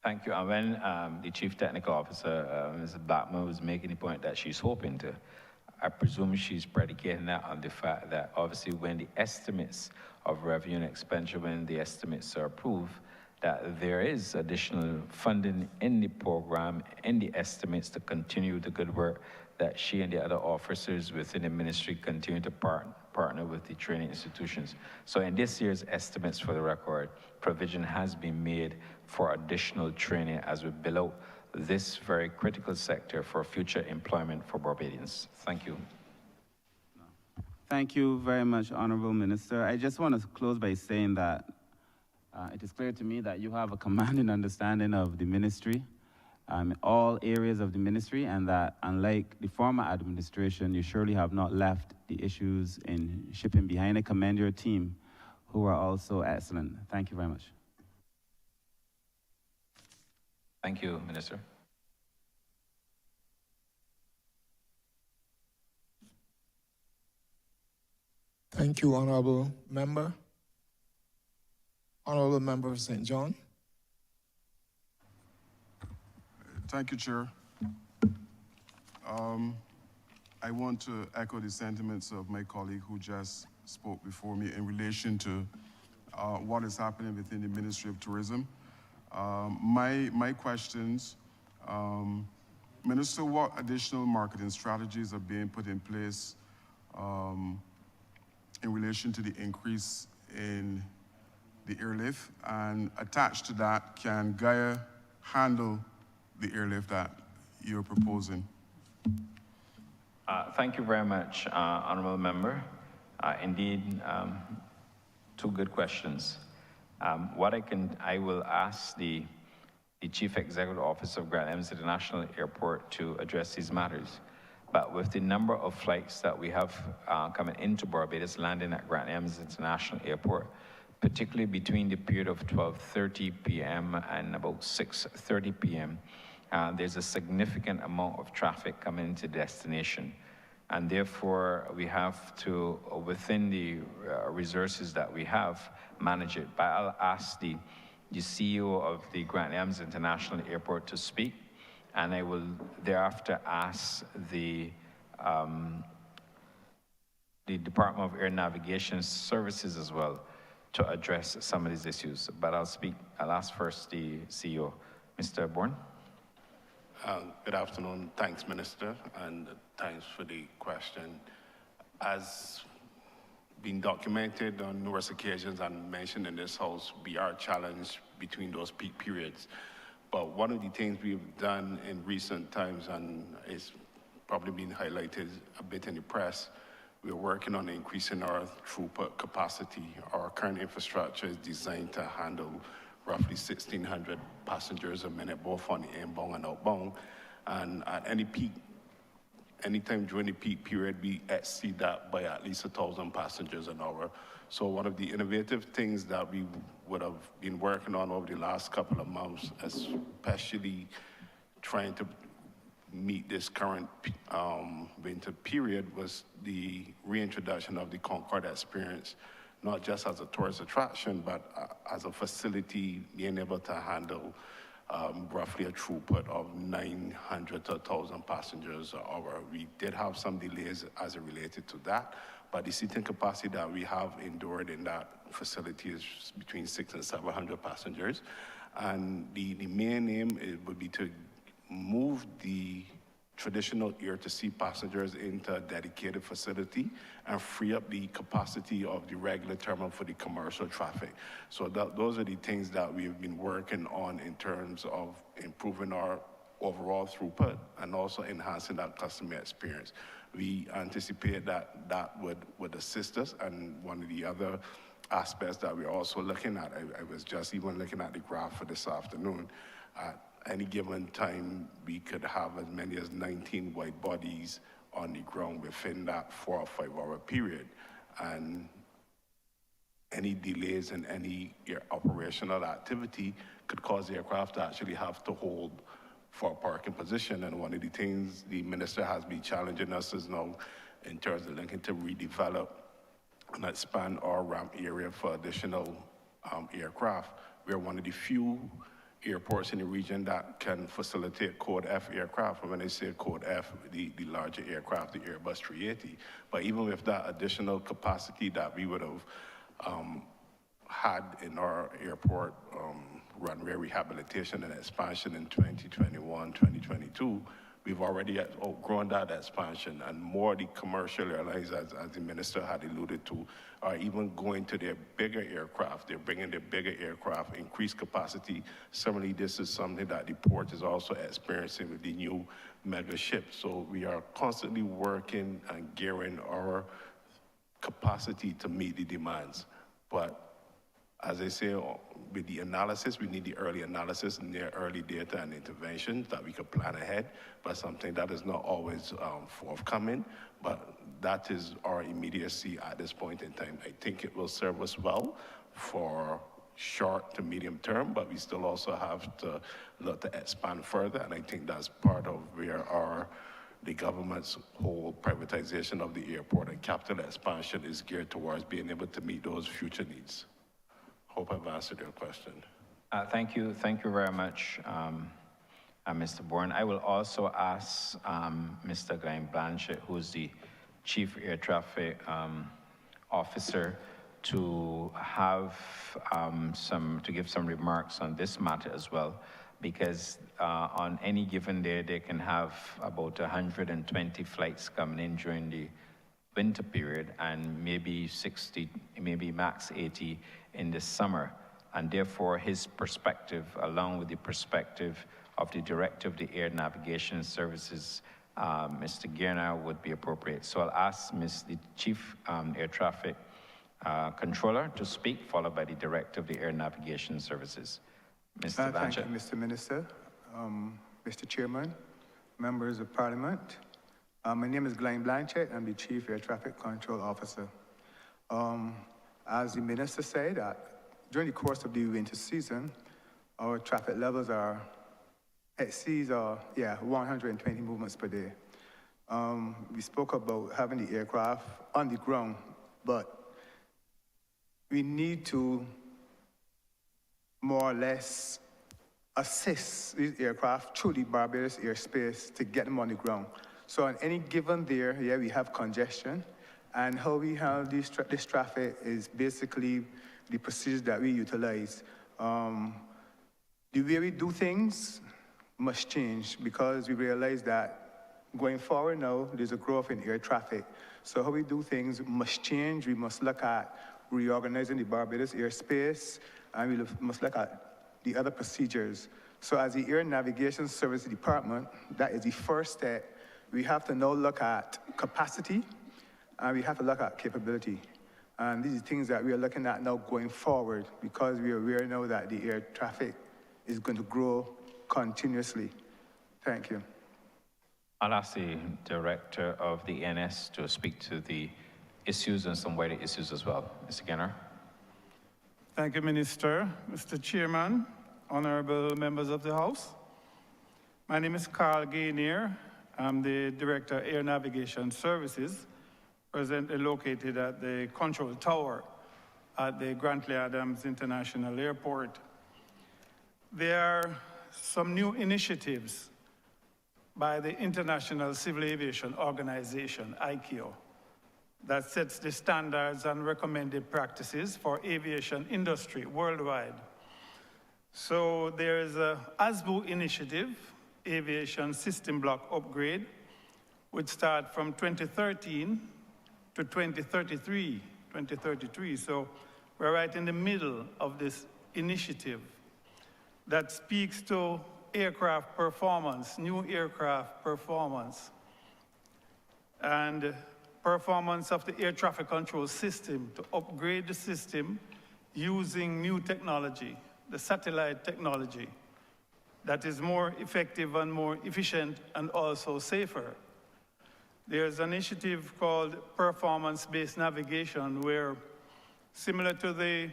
Thank you. And when the Chief Technical Officer, Ms. Blackman, was making the point that she's hoping to, I presume she's predicating that on the fact that obviously when the estimates of revenue and expenditure, when the estimates are approved, that there is additional funding in the program, in the estimates to continue the good work that she and the other officers within the ministry continue to partner with the training institutions. So in this year's estimates, for the record, provision has been made for additional training as we build out this very critical sector for future employment for Barbadians. Thank you. Thank you very much, Honorable Minister. I just want to close by saying that it is clear to me that you have a commanding understanding of the ministry, all areas of the ministry, and that unlike the former administration, you surely have not left the issues in shipping behind. I commend your team, who are also excellent. Thank you very much. Thank you, Minister. Thank you, Honorable Member. Honorable Member of St. John. Thank you, Chair. I want to echo the sentiments of my colleague who just spoke before me in relation to what is happening within the Ministry of Tourism. My questions, Minister, what additional marketing strategies are being put in place in relation to the increase in the airlift? And attached to that, can Gaia handle the airlift that you're proposing? Thank you very much, Honorable Member. Indeed, two good questions. I will ask the Chief Executive Officer of Grand Evans International Airport to address these matters. But with the number of flights that we have coming into Barbados, landing at Grand Evans International Airport, particularly between the period of 12:30 p.m. and about 6:30 p.m., there's a significant amount of traffic coming into the destination. And therefore, we have to, within the resources that we have, manage it. But I'll ask the CEO of the Grand Evans International Airport to speak, and I will thereafter ask the Department of Air Navigation Services as well to address some of these issues. But I'll ask first the CEO. Mr. Bourne? Good afternoon. Thanks, Minister, and thanks for the question. As been documented on numerous occasions and mentioned in this House, we are challenged between those peak periods. But one of the things we've done in recent times, and it's probably been highlighted a bit in the press, we're working on increasing our throughput capacity. Our current infrastructure is designed to handle roughly 1,600 passengers a minute, both on the inbound and outbound. And at anytime during the peak period, we exceed that by at least 1,000 passengers an hour. So one of the innovative things that we would have been working on over the last couple of months, especially trying to meet this current winter period, was the reintroduction of the Concorde experience, not just as a tourist attraction, but as a facility being able to handle roughly a throughput of 900 to 1,000 passengers an hour. We did have some delays as it related to that, but the seating capacity that we have endured in that facility is between 600 and 700 passengers. And the main aim would be to move the traditional air-to-sea passengers into a dedicated facility and free up the capacity of the regular terminal for the commercial traffic. So those are the things that we've been working on in terms of improving our overall throughput and also enhancing that customer experience. We anticipate that that would assist us, and one of the other aspects that we're also looking at, I was just even looking at the graph for this afternoon. At any given time, we could have as many as 19 wide bodies on the ground within that 4 or 5 hour period. And any delays in any operational activity could cause the aircraft to actually have to hold for a parking position. And one of the things the minister has been challenging us is now in terms of looking to redevelop and expand our ramp area for additional aircraft. We're one of the few airports in the region that can facilitate Code F aircraft. And when I say Code F, the larger aircraft, the Airbus 380. But even with that additional capacity that we would have had in our airport runway rehabilitation and expansion in 2021, 2022, we've already outgrown that expansion, and more of the commercial airlines, as the minister had alluded to, are even going to their bigger aircraft. They're bringing their bigger aircraft, increased capacity. Similarly, this is something that the port is also experiencing with the new mega ships. So we are constantly working and gearing our capacity to meet the demands. But as I say, with the analysis, we need the early analysis and the early data and intervention that we can plan ahead, but something that is not always forthcoming, but that is our immediacy at this point in time. I think it will serve us well for short to medium term, but we still also have to look to expand further, and I think that's part of where the government's whole privatization of the airport and capital expansion is geared towards being able to meet those future needs. Hope I've answered your question. Thank you very much, Mr. Bourne. I will also ask Mr. Glenn Blanchett, who's the Chief Air Traffic Officer, to have to give some remarks on this matter as well, because on any given day, they can have about 120 flights coming in during the winter period and maybe 60, maybe max 80 in the summer. And therefore, his perspective, along with the perspective of the Director of the Air Navigation Services, Mr. Gierner, would be appropriate. So I'll ask the Chief Air Traffic Controller to speak, followed by the Director of the Air Navigation Services. Mr. Blanchett. Thank you, Mr. Minister, Mr. Chairman, members of Parliament. My name is Glenn Blanchett. I'm the Chief Air Traffic Control Officer. As the Minister said, during the course of the winter season, our traffic levels exceeds 120 movements per day. We spoke about having the aircraft on the ground, but we need to more or less assist these aircraft through the Barbados airspace to get them on the ground. So on any given day, we have congestion, and how we handle this traffic is basically the procedures that we utilize. The way we do things must change because we realize that going forward now, there's a growth in air traffic. So how we do things must change. We must look at reorganizing the Barbados airspace, and we must look at the other procedures. So as the Air Navigation Services Department, that is the first step. We have to now look at capacity, and we have to look at capability. And these are things that we are looking at now going forward because we are aware now that the air traffic is going to grow continuously. Thank you. I'll ask the Director of the NS to speak to the issues and some wider issues as well. Mr. Gierner. Thank you, Minister. Mr. Chairman, honorable members of the House. My name is Carl Gainier. I'm the Director of Air Navigation Services, presently located at the control tower at the Grantley Adams International Airport. There are some new initiatives by the International Civil Aviation Organization, ICAO, that sets the standards and recommended practices for aviation industry worldwide. So there is a ASBU initiative, Aviation System Block Upgrade, which start from 2013 to 2033. So we're right in the middle of this initiative that speaks to aircraft performance, new aircraft performance, and performance of the air traffic control system, to upgrade the system using new technology, the satellite technology, that is more effective and more efficient and also safer. There's an initiative called performance-based navigation where, similar to the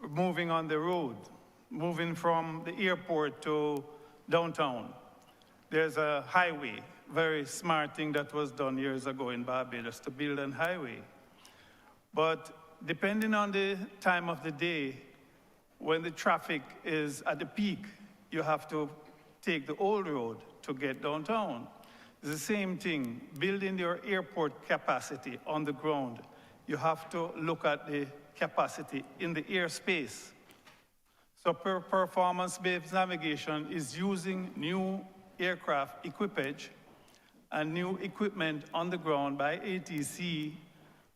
moving on the road, moving from the airport to downtown, there's a highway, very smart thing that was done years ago in Barbados to build a highway. But depending on the time of the day, when the traffic is at the peak, you have to take the old road to get downtown. It's the same thing, building your airport capacity on the ground. You have to look at the capacity in the airspace. So performance-based navigation is using new aircraft equipage and new equipment on the ground by ATC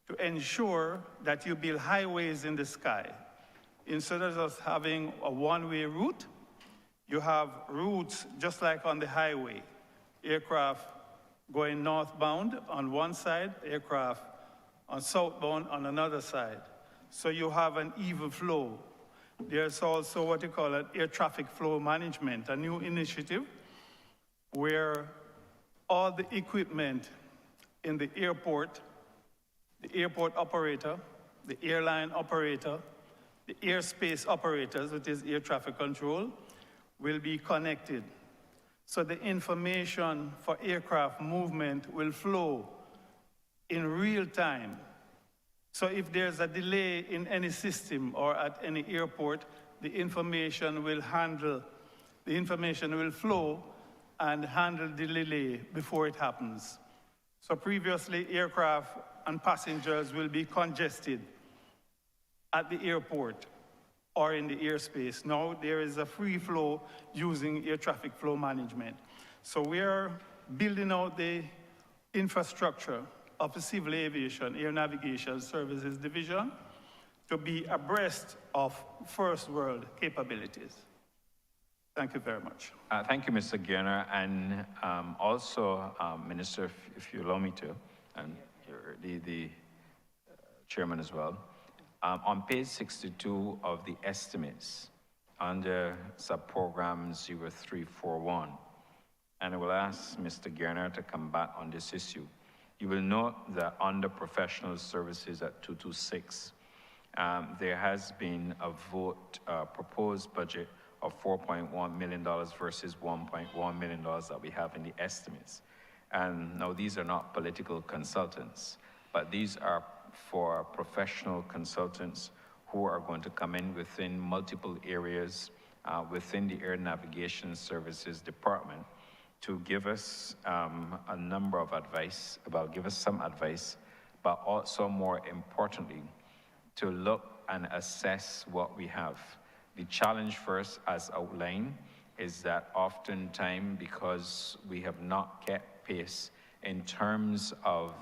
to ensure that you build highways in the sky. Instead of just having a one-way route, you have routes just like on the highway. Aircraft going northbound on one side, aircraft on southbound on another side. So you have an even flow. There's also what you call an air traffic flow management, a new initiative where all the equipment in the airport operator, the airline operator, the airspace operators, which is air traffic control, will be connected. So the information for aircraft movement will flow in real time. So if there's a delay in any system or at any airport, the information will flow and handle the delay before it happens. So previously, aircraft and passengers will be congested at the airport or in the airspace. Now there is a free flow using air traffic flow management. So we're building out the infrastructure of the Civil Aviation Air Navigation Services Division to be abreast of first world capabilities. Thank you very much. Thank you, Mr. Gierner, and also, Minister, if you allow me to, and the chairman as well. On page 62 of the estimates, under sub-program 0341, and I will ask Mr. Gierner to come back on this issue. You will note that under professional services at 226, there has been a proposed budget of $4.1 million versus $1.1 million that we have in the estimates. And now these are not political consultants, but these are for professional consultants who are going to come in within multiple areas within the Air Navigation Services Department to give us a number of advice, give us some advice, but also more importantly, to look and assess what we have. The challenge first, as outlined, is that oftentimes, because we have not kept pace in terms of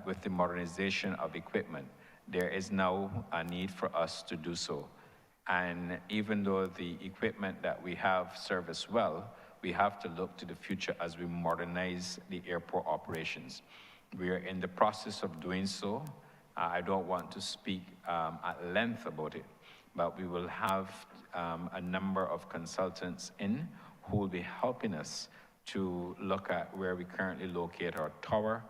with the modernization of equipment, there is now a need for us to do so. And even though the equipment that we have serves well, we have to look to the future as we modernize the airport operations. We are in the process of doing so. I don't want to speak at length about it, but we will have a number of consultants in who will be helping us to look at where we currently locate our tower,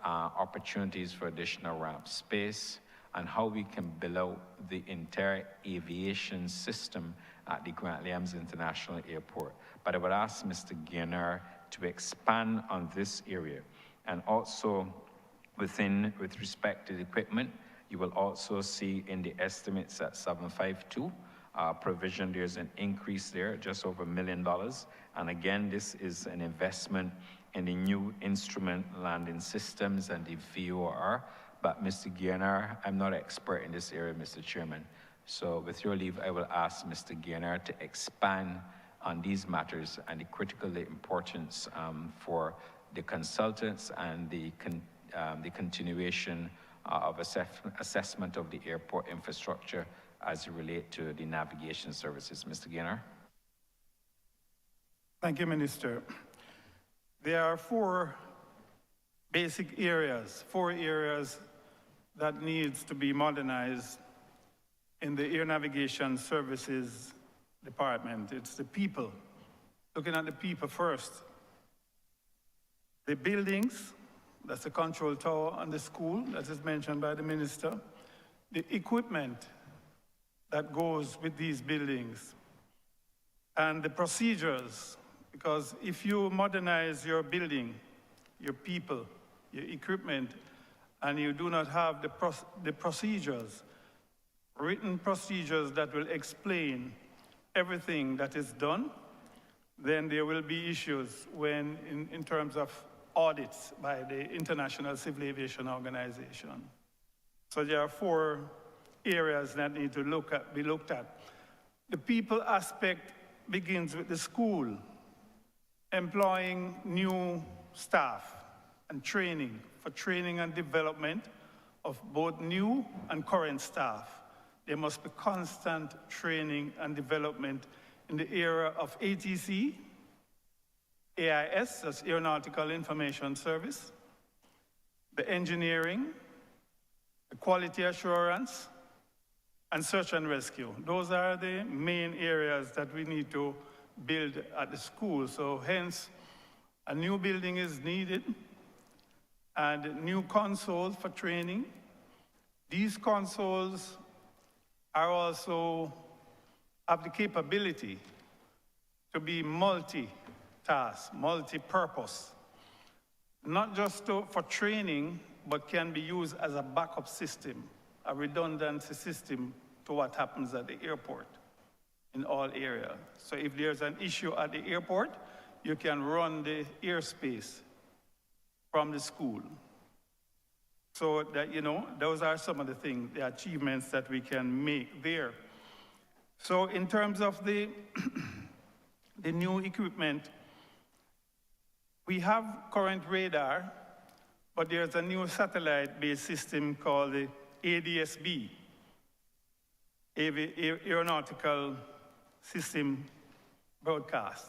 opportunities for additional ramp space, and how we can build out the entire aviation system at the Grant Williams International Airport. But I would ask Mr. Gierner to expand on this area. And also with respect to the equipment, you will also see in the estimates at 752 provision, there's an increase there, just over $1 million. And again, this is an investment in the new instrument landing systems and the VOR. But Mr. Gierner, I'm not an expert in this area, Mr. Chairman. So with your leave, I will ask Mr. Gierner to expand on these matters and the critical importance for the consultants and the continuation of assessment of the airport infrastructure as it relates to the navigation services. Mr. Gierner. Thank you, Minister. There are four basic areas, that needs to be modernized in the Air Navigation Services Department. It's the people, looking at the people first. The buildings, that's the control tower and the school, that is mentioned by the minister. The equipment that goes with these buildings. And the procedures, because if you modernize your building, your people, your equipment, and you do not have the procedures, written procedures that will explain everything that is done, then there will be issues when, in terms of audits by the International Civil Aviation Organization. So there are four areas that need to be looked at. The people aspect begins with the school, employing new staff and training for training and development of both new and current staff. There must be constant training and development in the area of ATC AIS, that's Aeronautical Information Service, the engineering, the quality assurance, and search and rescue. Those are the main areas that we need to build at the school. So hence, a new building is needed and new consoles for training. These consoles are also have the capability to be multi-task, multi-purpose, not just for training, but can be used as a backup system, a redundancy system to what happens at the airport in all areas. So if there's an issue at the airport, you can run the airspace from the school. So that, you know, those are some of the things, the achievements that we can make there. So in terms of the, the new equipment, we have current radar, but there's a new satellite-based system called the ADSB, Aeronautical System Broadcast,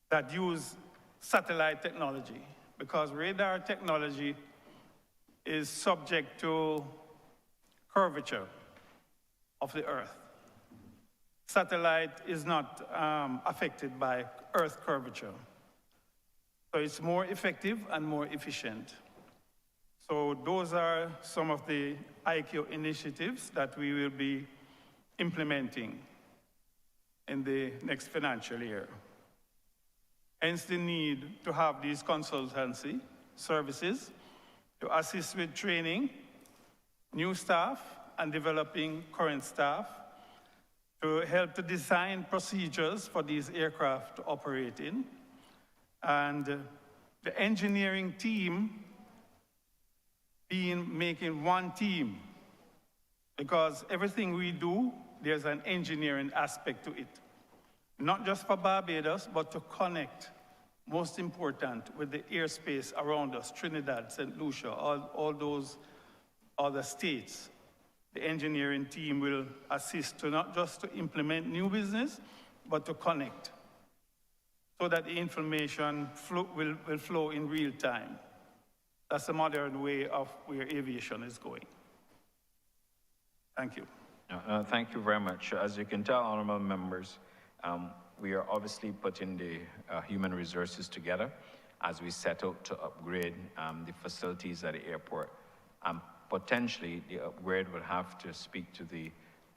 that use satellite technology, because radar technology is subject to curvature of the Earth. Satellite is not affected by Earth curvature. So it's more effective and more efficient. So those are some of the IQ initiatives that we will be implementing in the next financial year. Hence the need to have these consultancy services to assist with training new staff and developing current staff, to help to design procedures for these aircraft to operate in. And the engineering team making one team, because everything we do, there's an engineering aspect to it. Not just for Barbados, but to connect, most important, with the airspace around us, Trinidad, St. Lucia, all those other states. The engineering team will assist to not just to implement new business, but to connect, so that the information will flow in real time. That's the modern way of where aviation is going. Thank you. Thank you very much. As you can tell, honorable members, we are obviously putting the human resources together as we set out to upgrade the facilities at the airport. Potentially, the upgrade will have to speak to the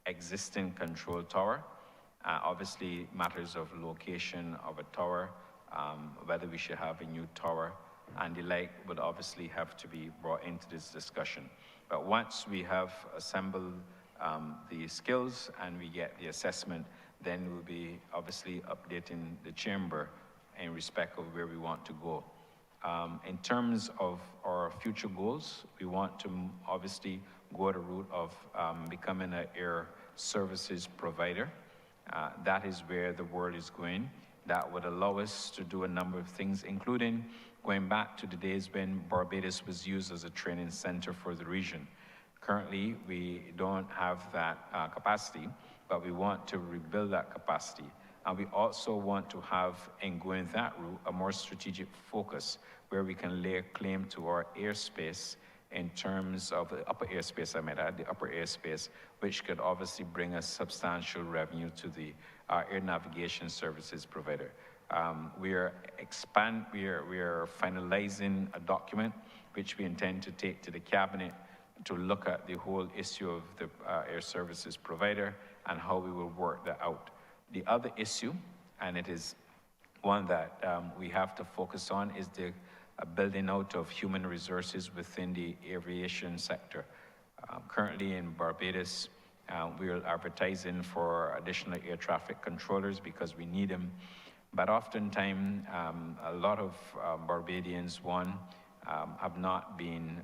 existing control tower. Obviously, matters of location of a tower, whether we should have a new tower, and the like would obviously have to be brought into this discussion. But once we have assembled the skills and we get the assessment, then we'll be obviously updating the chamber in respect of where we want to go. In terms of our future goals, we want to obviously go the route of becoming an air services provider. That is where the world is going. That would allow us to do a number of things, including going back to the days when Barbados was used as a training center for the region. Currently, we don't have that capacity, but we want to rebuild that capacity. And we also want to have, in going that route, a more strategic focus where we can lay claim to our airspace in terms of the upper airspace, I might add, the upper airspace, which could obviously bring us substantial revenue to the air navigation services provider. We are finalizing a document which we intend to take to the cabinet to look at the whole issue of the air services provider and how we will work that out. The other issue, and it is one that we have to focus on, is the building out of human resources within the aviation sector. Currently in Barbados, we are advertising for additional air traffic controllers because we need them. But oftentimes, a lot of Barbadians, have not been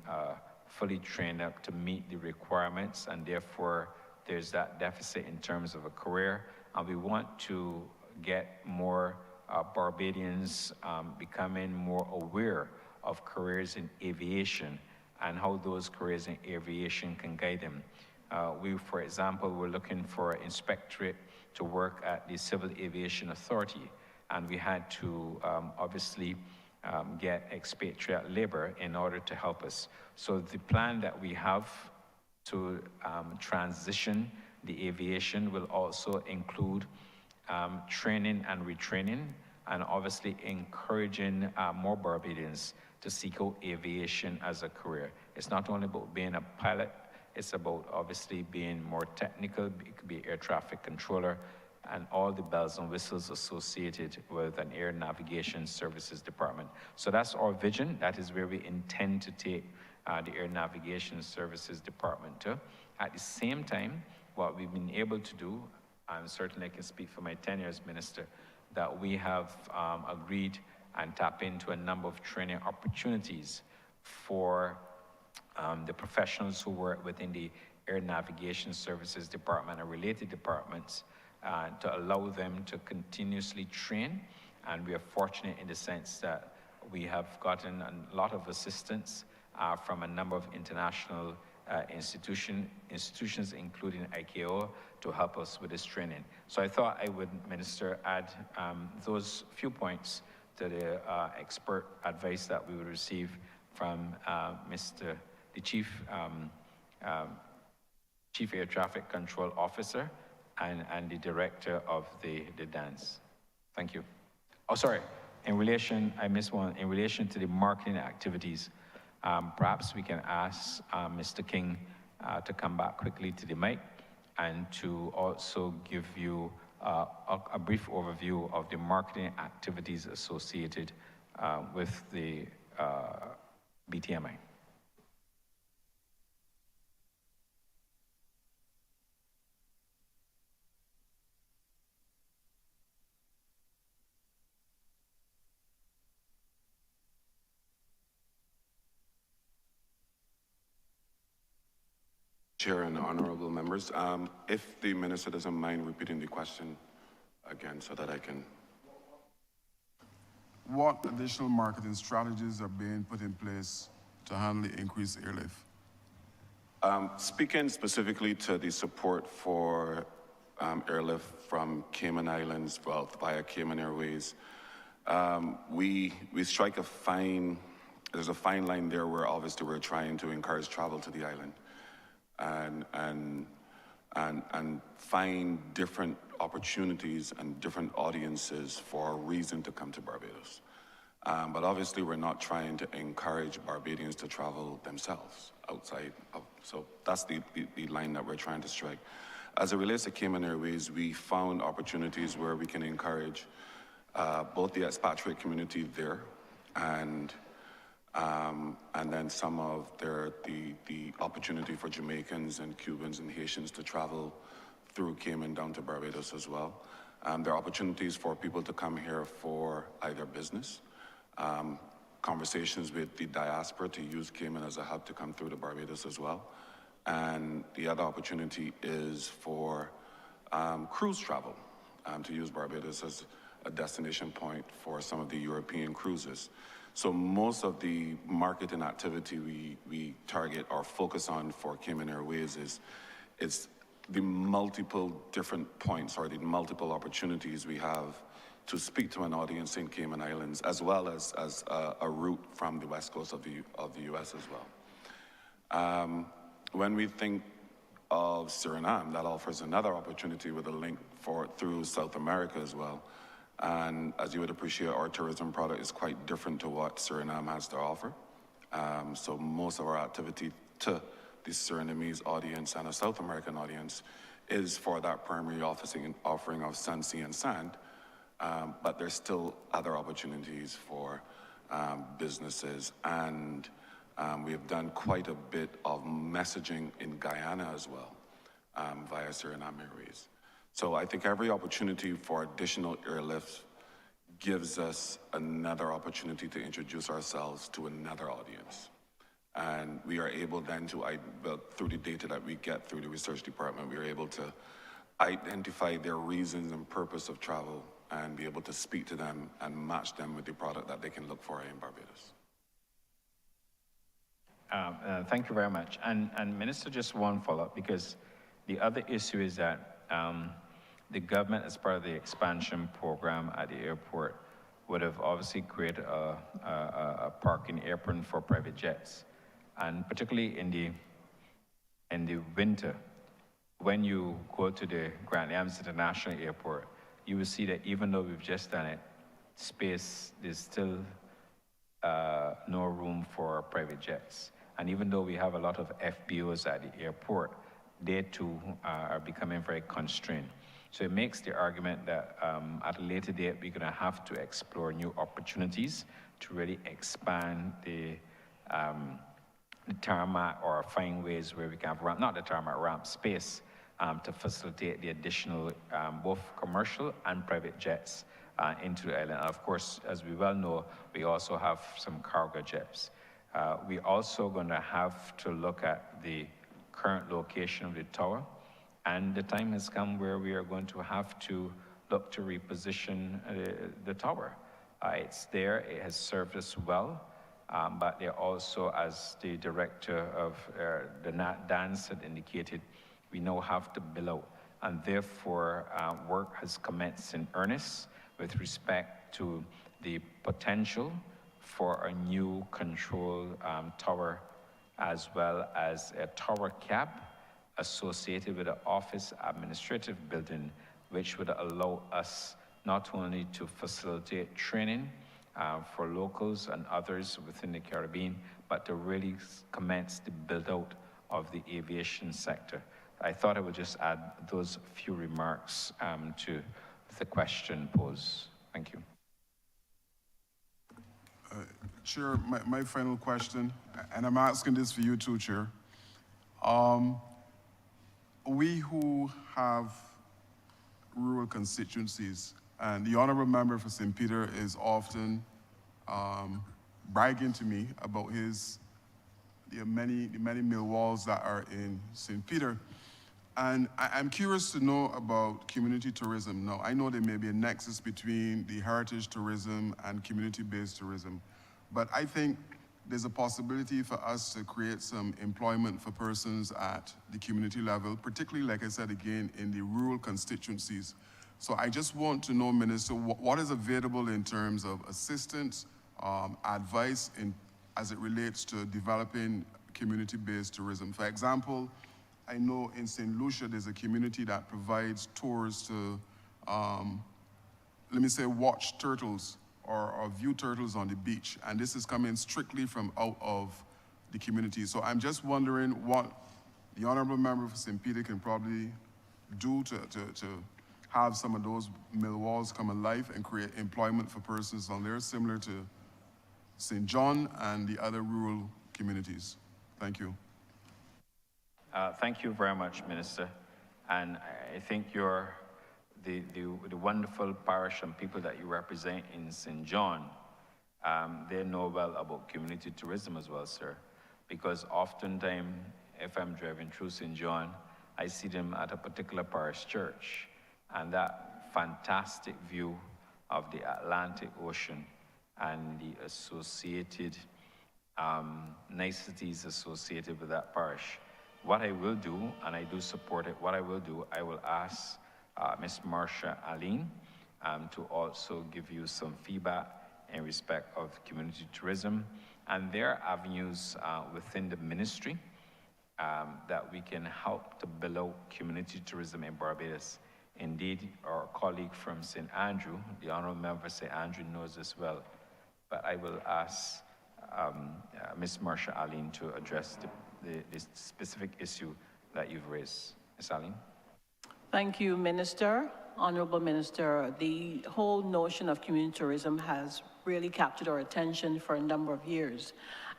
fully trained up to meet the requirements, and therefore there's that deficit in terms of a career. And we want to get more Barbadians becoming more aware of careers in aviation and how those careers in aviation can guide them. For example, we're looking for an inspectorate to work at the Civil Aviation Authority and we had to obviously get expatriate labor in order to help us. So the plan that we have to transition the aviation will also include training and retraining, and obviously encouraging more Barbadians to seek out aviation as a career. It's not only about being a pilot, it's about obviously being more technical. It could be air traffic controller and all the bells and whistles associated with an air navigation services department. So that's our vision. That is where we intend to take the air navigation services department to. At the same time, what we've been able to do, and certainly I can speak for my tenure as minister, that we have agreed and tap into a number of training opportunities for the professionals who work within the Air Navigation Services Department and related departments to allow them to continuously train. And we are fortunate in the sense that we have gotten a lot of assistance from a number of international institutions, including ICAO, to help us with this training. So I thought I would, Minister, add those few points to the expert advice that we would receive from the Chief Air Traffic Control Officer and the Director of the DANS. Thank you. Oh, sorry, in relation, I missed one, in relation to the marketing activities, perhaps we can ask Mr. King to come back quickly to the mic and to also give you a brief overview of the marketing activities associated with the BTMI. Chair and honorable members, if the minister doesn't mind repeating the question again so that I can. What additional marketing strategies are being put in place to handle the increased airlift? Speaking specifically to the support for airlift from Cayman Islands, well, via Cayman Airways, we strike a fine, there's a fine line there where obviously we're trying to encourage travel to the island and find different opportunities and different audiences for a reason to come to Barbados. But obviously we're not trying to encourage Barbadians to travel themselves outside of, so that's the line that we're trying to strike. As it relates to Cayman Airways, we found opportunities where we can encourage both the expatriate community there and then some of the opportunity for Jamaicans and Cubans and Haitians to travel through Cayman down to Barbados as well. There are opportunities for people to come here for either business, conversations with the diaspora to use Cayman as a hub to come through to Barbados as well. And the other opportunity is for cruise travel, to use Barbados as a destination point for some of the European cruises. So most of the marketing activity we target or focus on for Cayman Airways is the multiple different points or the multiple opportunities we have to speak to an audience in Cayman Islands, as well as a route from the west coast of the U.S. as well. When we think of Suriname, that offers another opportunity with a link through South America as well. And as you would appreciate, our tourism product is quite different to what Suriname has to offer. So most of our activity to the Surinamese audience and a South American audience is for that primary offering of sun, sea, and sand. But there's still other opportunities for businesses. And we have done quite a bit of messaging in Guyana as well via Suriname Airways. So I think every opportunity for additional airlift gives us another opportunity to introduce ourselves to another audience. And we are able then to, through the data that we get through the research department, we are able to identify their reasons and purpose of travel and be able to speak to them and match them with the product that they can look for in Barbados. Thank you very much. And Minister, just one follow-up, because the other issue is that The government, as part of the expansion program at the airport, would have obviously created a parking apron for private jets. And particularly in the winter, when you go to the Grand Yams International Airport, you will see that even though we've just done it, there's still no room for private jets. And even though we have a lot of FBOs at the airport, they too are becoming very constrained. So it makes the argument that at a later date, we're gonna have to explore new opportunities to really expand the tarmac, or find ways where we can have ramp, not the tarmac, ramp space to facilitate the additional both commercial and private jets into the island. And of course, as we well know, we also have some cargo jets. We're also going to have to look at the current location of the tower, and the time has come where we are going to have to look to reposition the tower. It's there, it has served us well, but there also, as the director of the dance had indicated, we now have to build out, and therefore work has commenced in earnest with respect to the potential for a new control tower, as well as a tower cab associated with the office administrative building, which would allow us not only to facilitate training for locals and others within the Caribbean, but to really commence the build out of the aviation sector. I thought I would just add those few remarks to the question posed. Thank you. Chair, my final question, and I'm asking this for you too, Chair. We who have rural constituencies, and the honorable member for St. Peter is often bragging to me about the many mill walls that are in St. Peter. And I'm curious to know about community tourism. Now, I know there may be a nexus between the heritage tourism and community-based tourism, but I think there's a possibility for us to create some employment for persons at the community level, particularly, like I said again, in the rural constituencies. So I just want to know, Minister, what is available in terms of assistance, advice as it relates to developing community-based tourism. For example, I know in St. Lucia, there's a community that provides tours to, let me say, watch turtles or view turtles on the beach. And this is coming strictly from out of the community. So I'm just wondering what the honorable member for St. Peter can probably do to have some of those mill walls come alive and create employment for persons on there, similar to St. John and the other rural communities. Thank you. Thank you very much, Minister. And I think the wonderful parish and people that you represent in St. John, they know well about community tourism as well, sir. Because oftentimes, if I'm driving through St. John, I see them at a particular parish church. And that fantastic view of the Atlantic Ocean and the associated niceties associated with that parish. What I will do, and I do support it, I will ask Ms. Marsha Aline to also give you some feedback in respect of community tourism and their avenues within the ministry that we can help to build out community tourism in Barbados. Indeed, our colleague from St. Andrew, the honorable member St. Andrew knows this well, but I will ask Ms. Marsha Aline to address the specific issue that you've raised. Ms. Aline. Thank you, Minister. Honorable Minister, the whole notion of community tourism has really captured our attention for a number of years.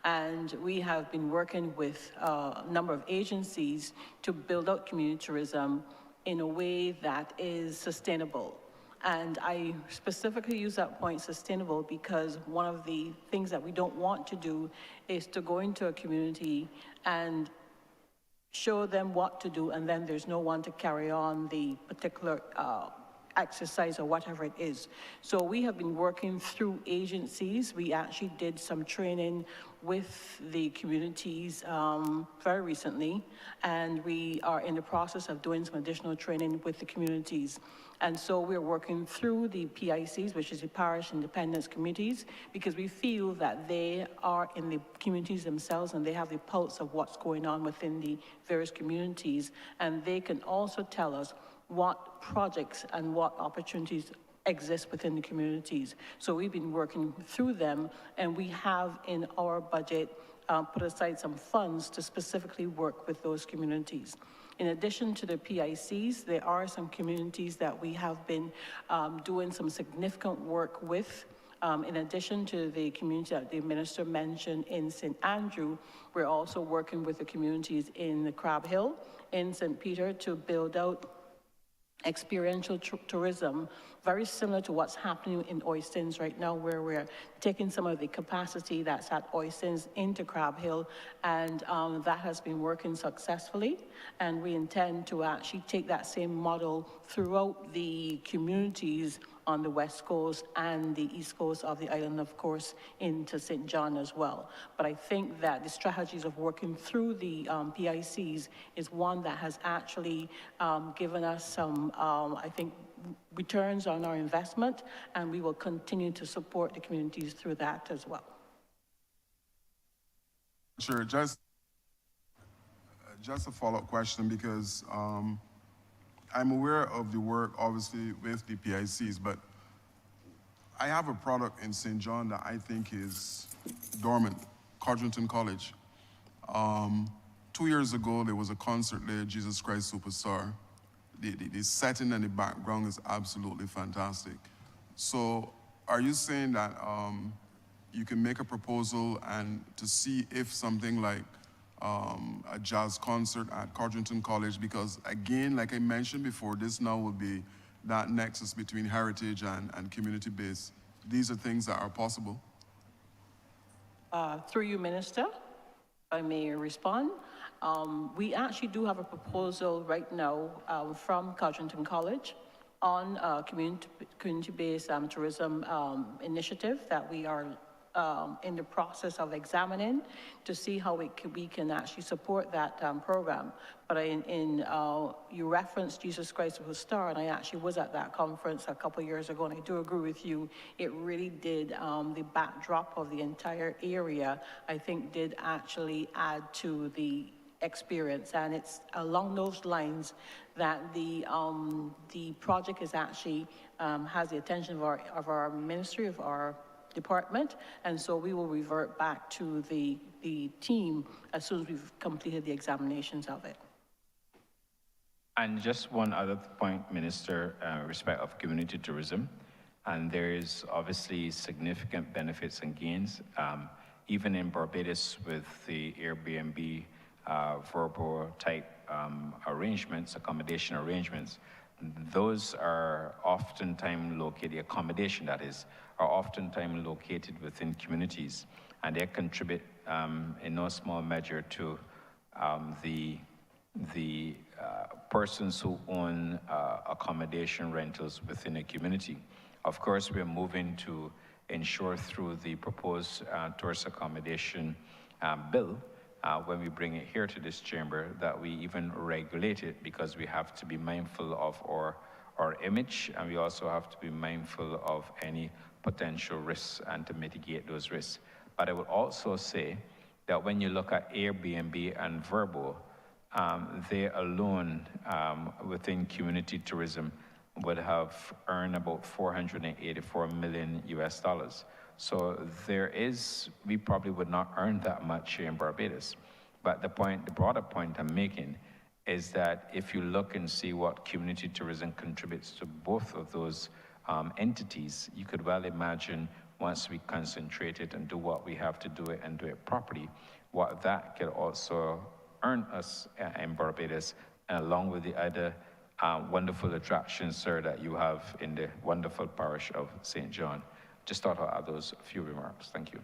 And we have been working with a number of agencies to build out community tourism in a way that is sustainable. And I specifically use that point, sustainable, because one of the things that we don't want to do is to go into a community and show them what to do, and then there's no one to carry on the particular exercise or whatever it is. So we have been working through agencies. We actually did some training with the communities very recently, and we are in the process of doing some additional training with the communities. And so we're working through the PICs, which is the Parish Independence Committees, because we feel that they are in the communities themselves and they have the pulse of what's going on within the various communities. And they can also tell us what projects and what opportunities exist within the communities. So we've been working through them, and we have in our budget put aside some funds to specifically work with those communities. In addition to the PICs, there are some communities that we have been doing some significant work with. In addition to the community that the minister mentioned in St. Andrew, we're also working with the communities in the Crab Hill, in St. Peter, to build out experiential tourism, very similar to what's happening in Oistins right now, where we're taking some of the capacity that's at Oistins into Crab Hill, and that has been working successfully. And we intend to actually take that same model throughout the communities on the west coast and the east coast of the island, of course, into St. John as well. But I think that the strategies of working through the PICs is one that has actually given us some, I think, returns on our investment, and we will continue to support the communities through that as well. Sure, just a follow-up question, because I'm aware of the work, obviously, with the PICs, but I have a product in St. John that I think is dormant, Codrington College. 2 years ago, there was a concert there, Jesus Christ Superstar. The setting and the background is absolutely fantastic. So are you saying that you can make a proposal and to see if something like a jazz concert at Codrington College, because again, like I mentioned before, this now will be that nexus between heritage and community base. These are things that are possible. Through you, Minister, if I may respond. We actually do have a proposal right now from Codrington College on a community-based tourism initiative that we are in the process of examining to see how we can actually support that program. But you referenced Jesus Christ Superstar, and I actually was at that conference a couple of years ago, and I do agree with you. It really did, the backdrop of the entire area, I think, did actually add to the experience, and it's along those lines that the project is actually has the attention of our ministry, of our department, and so we will revert back to the team as soon as we've completed the examinations of it. And just one other point, Minister, respect of community tourism, and there is obviously significant benefits and gains, even in Barbados with the Airbnb verbal type arrangements, accommodation arrangements. Those are oftentimes located, the accommodation that is, are oftentimes located within communities, and they contribute in no small measure to the persons who own accommodation rentals within a community. Of course, we're moving to ensure through the proposed tourist accommodation bill, when we bring it here to this chamber, that we even regulate it, because we have to be mindful of our image, and we also have to be mindful of any potential risks and to mitigate those risks. But I would also say that when you look at Airbnb and Vrbo, they alone within community tourism would have earned about $484 million US. So we probably would not earn that much here in Barbados. But the broader point I'm making is that if you look and see what community tourism contributes to both of those entities, you could well imagine, once we concentrate it and do what we have to do it and do it properly, what that could also earn us in Barbados, along with the other wonderful attractions, sir, that you have in the wonderful parish of St. John. Just thought I'd add those few remarks. Thank you.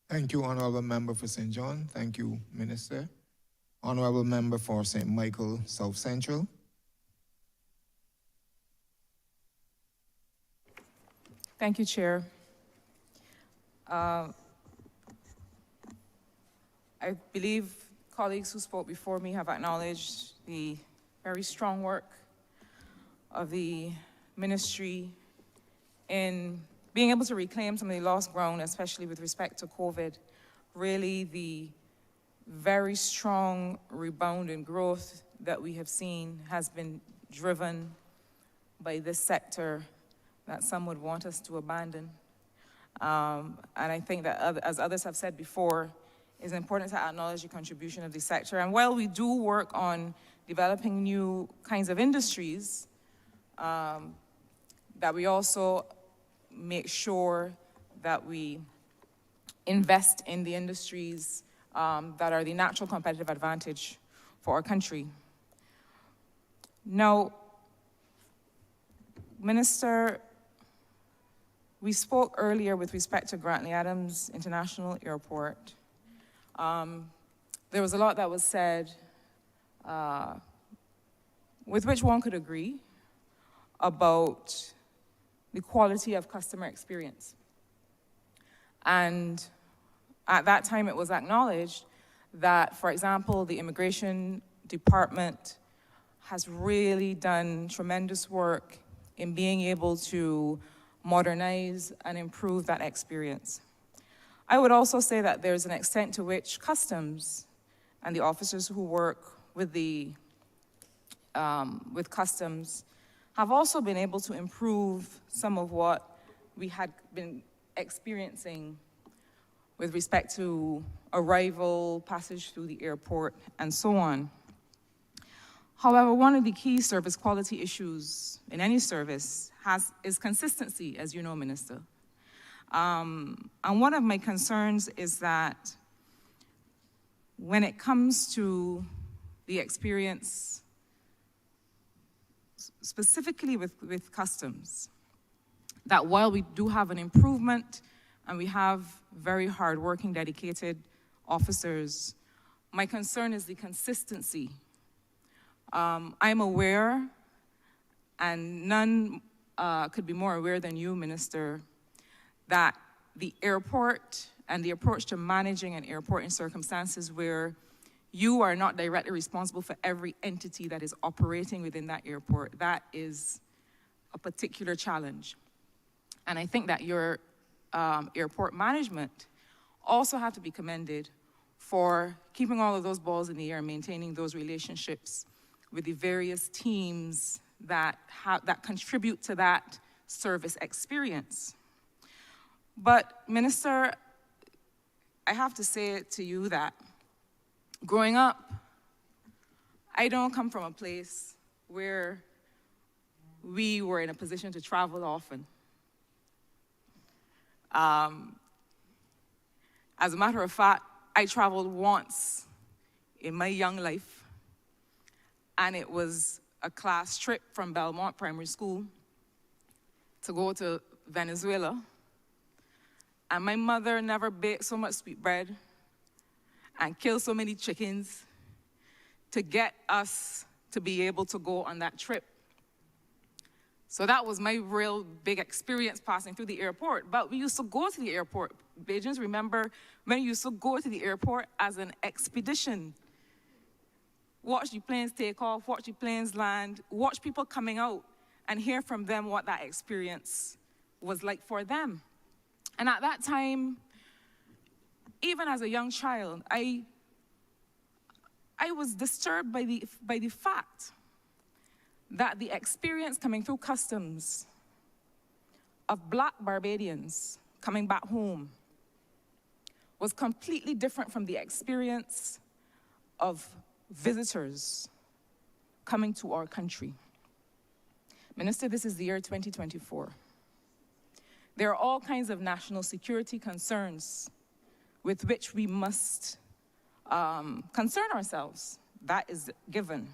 Thank you, Honorable Member for St. John. Thank you, Minister. Honorable Member for St. Michael, South Central. Thank you, Chair. I believe colleagues who spoke before me have acknowledged the very strong work of the ministry in being able to reclaim some of the lost ground, especially with respect to COVID. Really, the very strong rebound in growth that we have seen has been driven by this sector that some would want us to abandon. And I think that, as others have said before, it's important to acknowledge the contribution of the sector. And while we do work on developing new kinds of industries, that we also make sure that we invest in the industries that are the natural competitive advantage for our country. Now, Minister, we spoke earlier with respect to Grantley Adams International Airport. There was a lot that was said with which one could agree about the quality of customer experience. And at that time, it was acknowledged that, for example, the Immigration Department has really done tremendous work in being able to modernize and improve that experience. I would also say that there's an extent to which customs and the officers who work with customs have also been able to improve some of what we had been experiencing with respect to arrival, passage through the airport, and so on. However, one of the key service quality issues in any service is consistency, as you know, Minister. And one of my concerns is that when it comes to the experience, specifically with customs, that while we do have an improvement and we have very hardworking, dedicated officers, my concern is the consistency. I'm aware, and none could be more aware than you, Minister, that the airport and the approach to managing an airport in circumstances where you are not directly responsible for every entity that is operating within that airport, that is a particular challenge. And I think that your airport management also have to be commended for keeping all of those balls in the air and maintaining those relationships with the various teams that contribute to that service experience. But, Minister, I have to say it to you that growing up, I don't come from a place where we were in a position to travel often. As a matter of fact, I traveled once in my young life, and it was a class trip from Belmont Primary School to go to Venezuela. And my mother never baked so much sweetbread and killed so many chickens to get us to be able to go on that trip. So that was my real big experience passing through the airport. But we used to go to the airport. Bajans, remember when you used to go to the airport as an expedition. Watch the planes take off, watch the planes land, watch people coming out and hear from them what that experience was like for them. And at that time, even as a young child, I was disturbed by the fact that the experience coming through customs of Black Barbadians coming back home was completely different from the experience of visitors coming to our country. Minister, this is the year 2024. There are all kinds of national security concerns with which we must concern ourselves. That is given.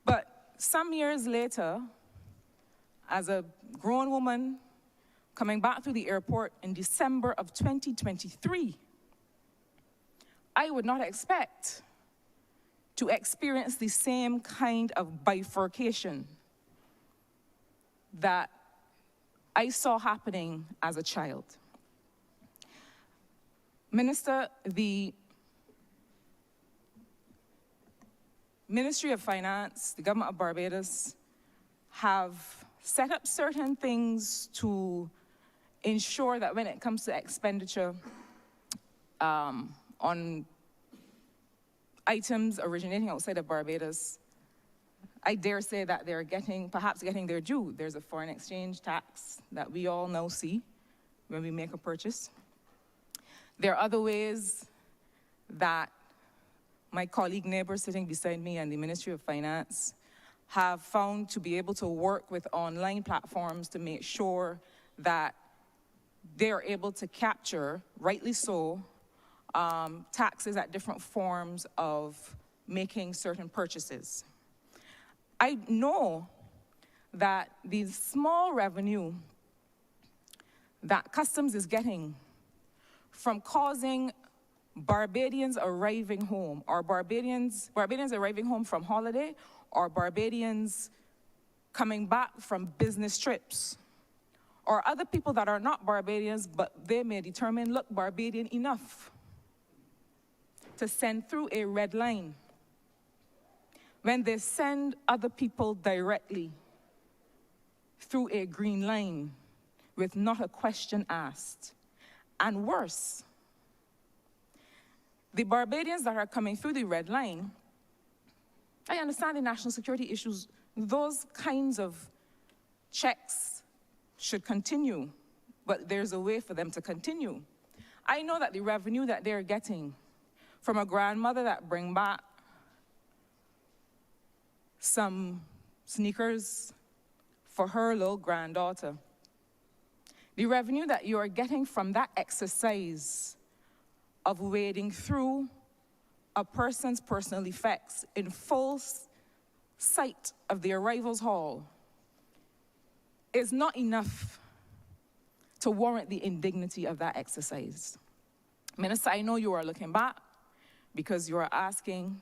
But some years later, as a grown woman coming back through the airport in December of 2023, I would not expect to experience the same kind of bifurcation that I saw happening as a child. Minister, the Ministry of Finance, the government of Barbados, have set up certain things to ensure that when it comes to expenditure on items originating outside of Barbados, I dare say that they're perhaps getting their due. There's a foreign exchange tax that we all now see when we make a purchase. There are other ways that my colleague neighbor sitting beside me and the Ministry of Finance have found to be able to work with online platforms to make sure that they're able to capture, rightly so, taxes at different forms of making certain purchases. I know that the small revenue that customs is getting from causing Barbadians arriving home, or Barbadians arriving home from holiday, or Barbadians coming back from business trips, or other people that are not Barbadians, but they may determine, look, Barbadian enough to send through a red line. When they send other people directly through a green line with not a question asked. And worse, the Barbadians that are coming through the red line, I understand the national security issues, those kinds of checks should continue, but there's a way for them to continue. I know that the revenue that they're getting from a grandmother that bring back some sneakers for her little granddaughter, the revenue that you are getting from that exercise of wading through a person's personal effects in full sight of the arrivals hall is not enough to warrant the indignity of that exercise. Minister, I know you are looking back because you are asking,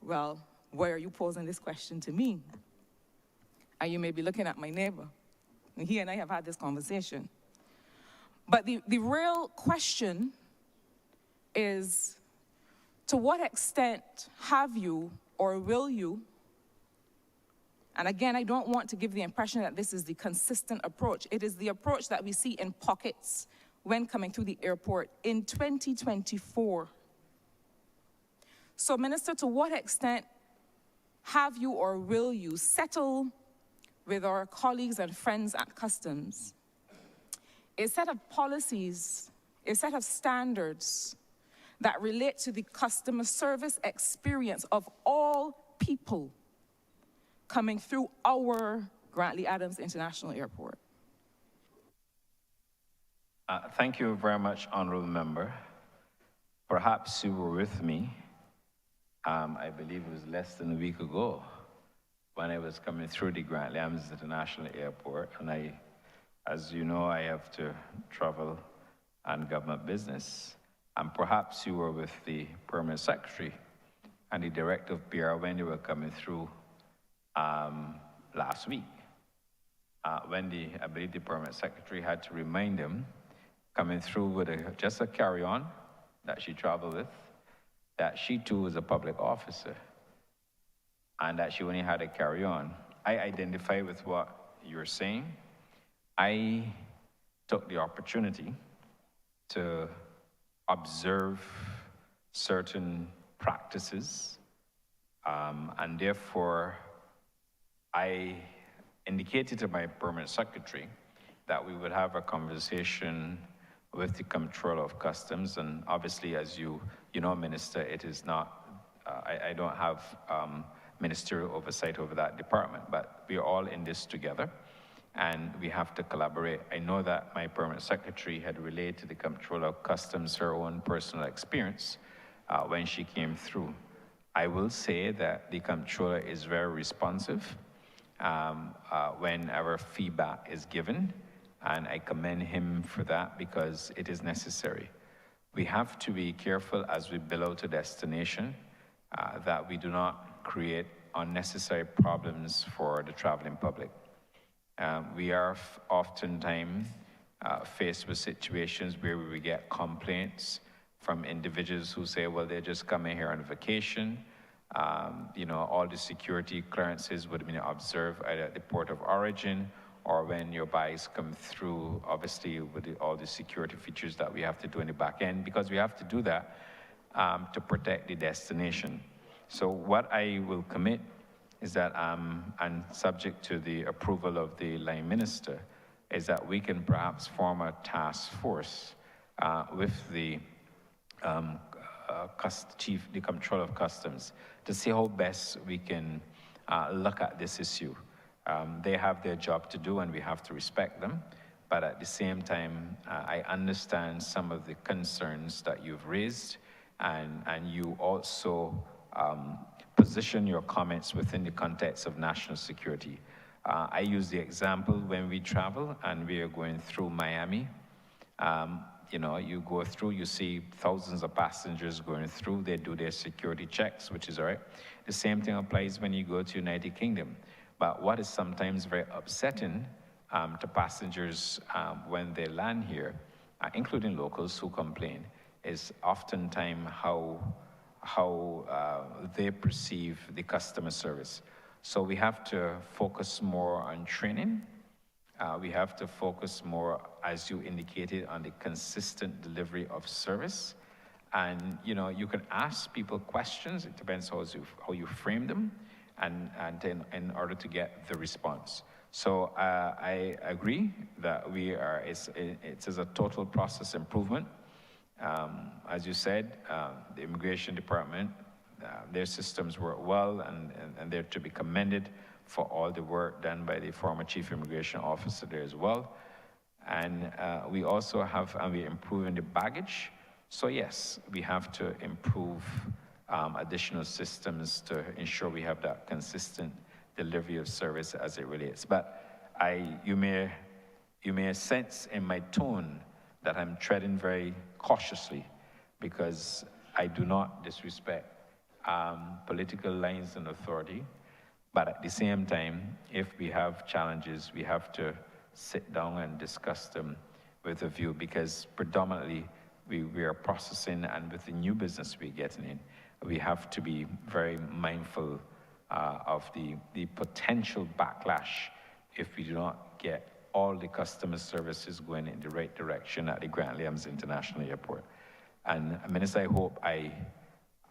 well, why are you posing this question to me? And you may be looking at my neighbor. And he and I have had this conversation. But the real question is, to what extent have you or will you, and again, I don't want to give the impression that this is the consistent approach. It is the approach that we see in pockets when coming through the airport in 2024. So, Minister, to what extent have you or will you settle with our colleagues and friends at Customs a set of policies, a set of standards that relate to the customer service experience of all people coming through our Grantley Adams International Airport? Thank you very much, Honorable Member. Perhaps you were with me, I believe it was less than a week ago, when I was coming through the Grantley Adams International Airport, and as you know, I have to travel on government business. And perhaps you were with the Permanent Secretary and the Director of PR when they were coming through last week. When I believe the Permanent Secretary had to remind them, coming through with just a carry-on that she traveled with, that she too was a public officer, and that she only had a carry-on. I identify with what you're saying. I took the opportunity to observe certain practices, and therefore I indicated to my Permanent Secretary that we would have a conversation with the Comptroller of Customs, and obviously, as you know, Minister, it is not, I don't have ministerial oversight over that department, but we are all in this together, and we have to collaborate. I know that my Permanent Secretary had relayed to the Comptroller of Customs her own personal experience when she came through. I will say that the Comptroller is very responsive whenever feedback is given, and I commend him for that because it is necessary. We have to be careful as we build out a destination that we do not create unnecessary problems for the traveling public. We are oftentimes faced with situations where we get complaints from individuals who say, well, they're just coming here on vacation. You know, all the security clearances would have been observed either at the port of origin or when your bags come through, obviously with all the security features that we have to do in the back end, because we have to do that to protect the destination. So what I will commit is that, and subject to the approval of the line minister, is that we can perhaps form a task force with the chief, the Comptroller of Customs, to see how best we can look at this issue. They have their job to do and we have to respect them. But at the same time, I understand some of the concerns that you've raised, and you also position your comments within the context of national security. I use the example when we travel and we are going through Miami. You know, you go through, you see thousands of passengers going through, they do their security checks, which is all right. The same thing applies when you go to United Kingdom. But what is sometimes very upsetting to passengers when they land here, including locals who complain, is oftentimes how they perceive the customer service. So we have to focus more on training. We have to focus more, as you indicated, on the consistent delivery of service. And, you know, you can ask people questions. It depends how you frame them, and then in order to get the response. So I agree that it is a total process improvement. As you said, the Immigration Department, their systems work well, and they're to be commended for all the work done by the former Chief Immigration Officer there as well. And we also have, and we're improving the baggage. So yes, we have to improve additional systems to ensure we have that consistent delivery of service as it relates. But you may sense in my tone that I'm treading very cautiously, because I do not disrespect political lines and authority. But at the same time, if we have challenges, we have to sit down and discuss them with a view, because predominantly we are processing, and with the new business we're getting in, we have to be very mindful of the potential backlash if we do not get all the customer services going in the right direction at the Grant Williams International Airport. And Minister, I hope I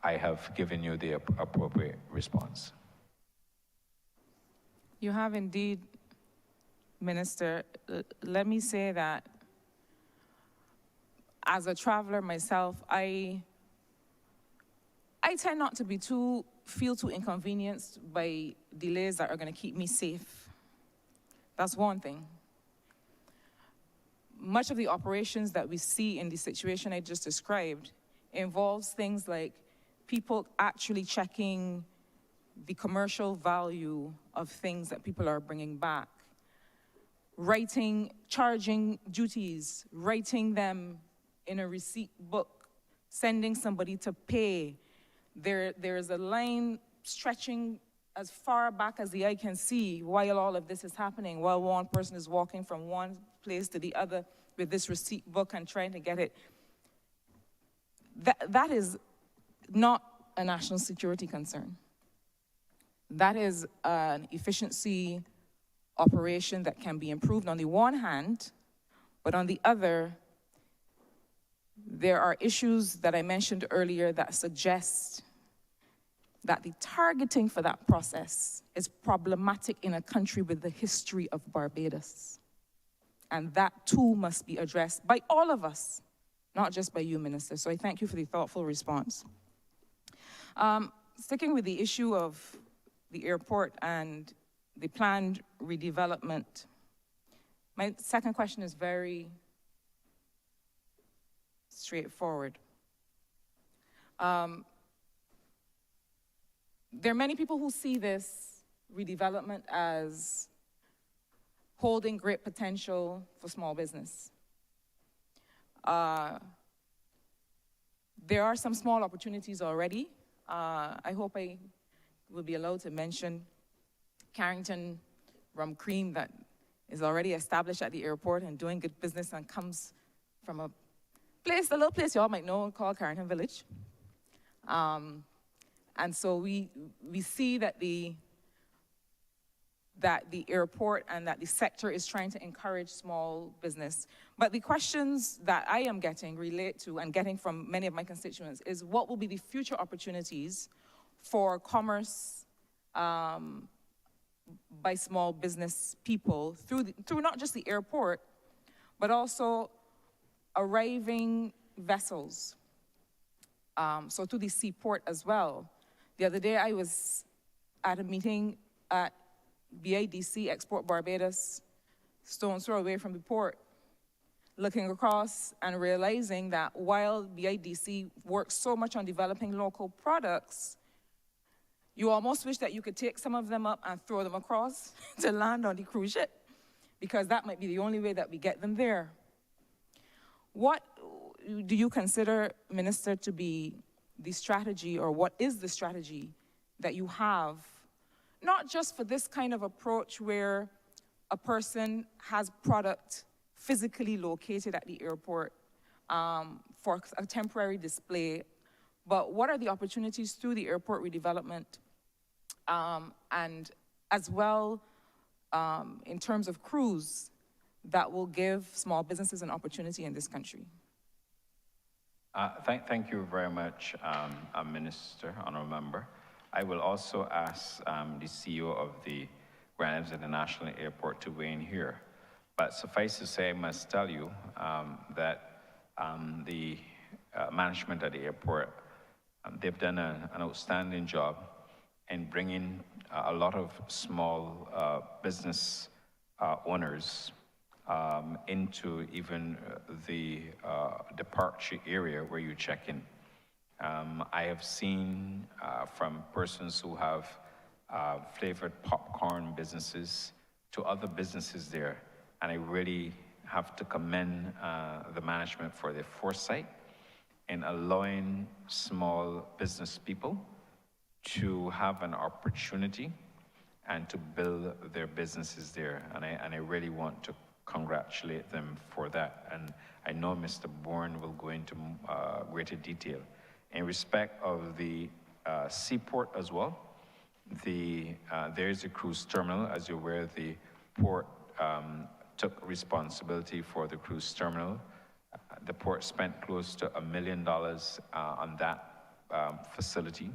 have given you the appropriate response. You have indeed, Minister. Let me say that as a traveler myself, I tend not to feel too inconvenienced by delays that are going to keep me safe. That's one thing. Much of the operations that we see in the situation I just described involves things like people actually checking the commercial value of things that people are bringing back, charging duties, writing them in a receipt book, sending somebody to pay. There's a line stretching as far back as the eye can see while all of this is happening, while one person is walking from one place to the other with this receipt book and trying to get it. That is not a national security concern. That is an efficiency operation that can be improved on the one hand, but on the other, there are issues that I mentioned earlier that suggest that the targeting for that process is problematic in a country with the history of Barbados. And that too must be addressed by all of us, not just by you, Minister. So I thank you for the thoughtful response. Sticking with the issue of the airport and the planned redevelopment, my second question is very straightforward. There are many people who see this redevelopment as holding great potential for small business. There are some small opportunities already. I hope I will be allowed to mention Carrington Rum Cream that is already established at the airport and doing good business and comes from a little place y'all might know called Carrington Village. And so we see that the airport and that the sector is trying to encourage small business. But the questions that I am getting relate to and getting from many of my constituents is what will be the future opportunities for commerce by small business people through not just the airport, but also arriving vessels. So through the seaport as well. The other day I was at a meeting at BADC, Export Barbados, stone's throw away from the port, looking across and realizing that while BADC works so much on developing local products, you almost wish that you could take some of them up and throw them across to land on the cruise ship, because that might be the only way that we get them there. What do you consider, Minister, to be the strategy, or what is the strategy that you have, not just for this kind of approach where a person has product physically located at the airport for a temporary display, but what are the opportunities through the airport redevelopment and as well in terms of cruise that will give small businesses an opportunity in this country? Thank you very much, Minister, Honourable Member. I will also ask the CEO of the Grand Isles International Airport to weigh in here. But suffice to say, I must tell you that the management at the airport, they've done an outstanding job in bringing a lot of small business owners into even the departure area where you check in. I have seen from persons who have flavored popcorn businesses to other businesses there, and I really have to commend the management for their foresight in allowing small business people to have an opportunity and to build their businesses there, and I really want to congratulate them for that. And I know Mr. Bourne will go into greater detail. In respect of the seaport as well, there is a cruise terminal. As you're aware, the port took responsibility for the cruise terminal. The port spent close to $1 million on that facility.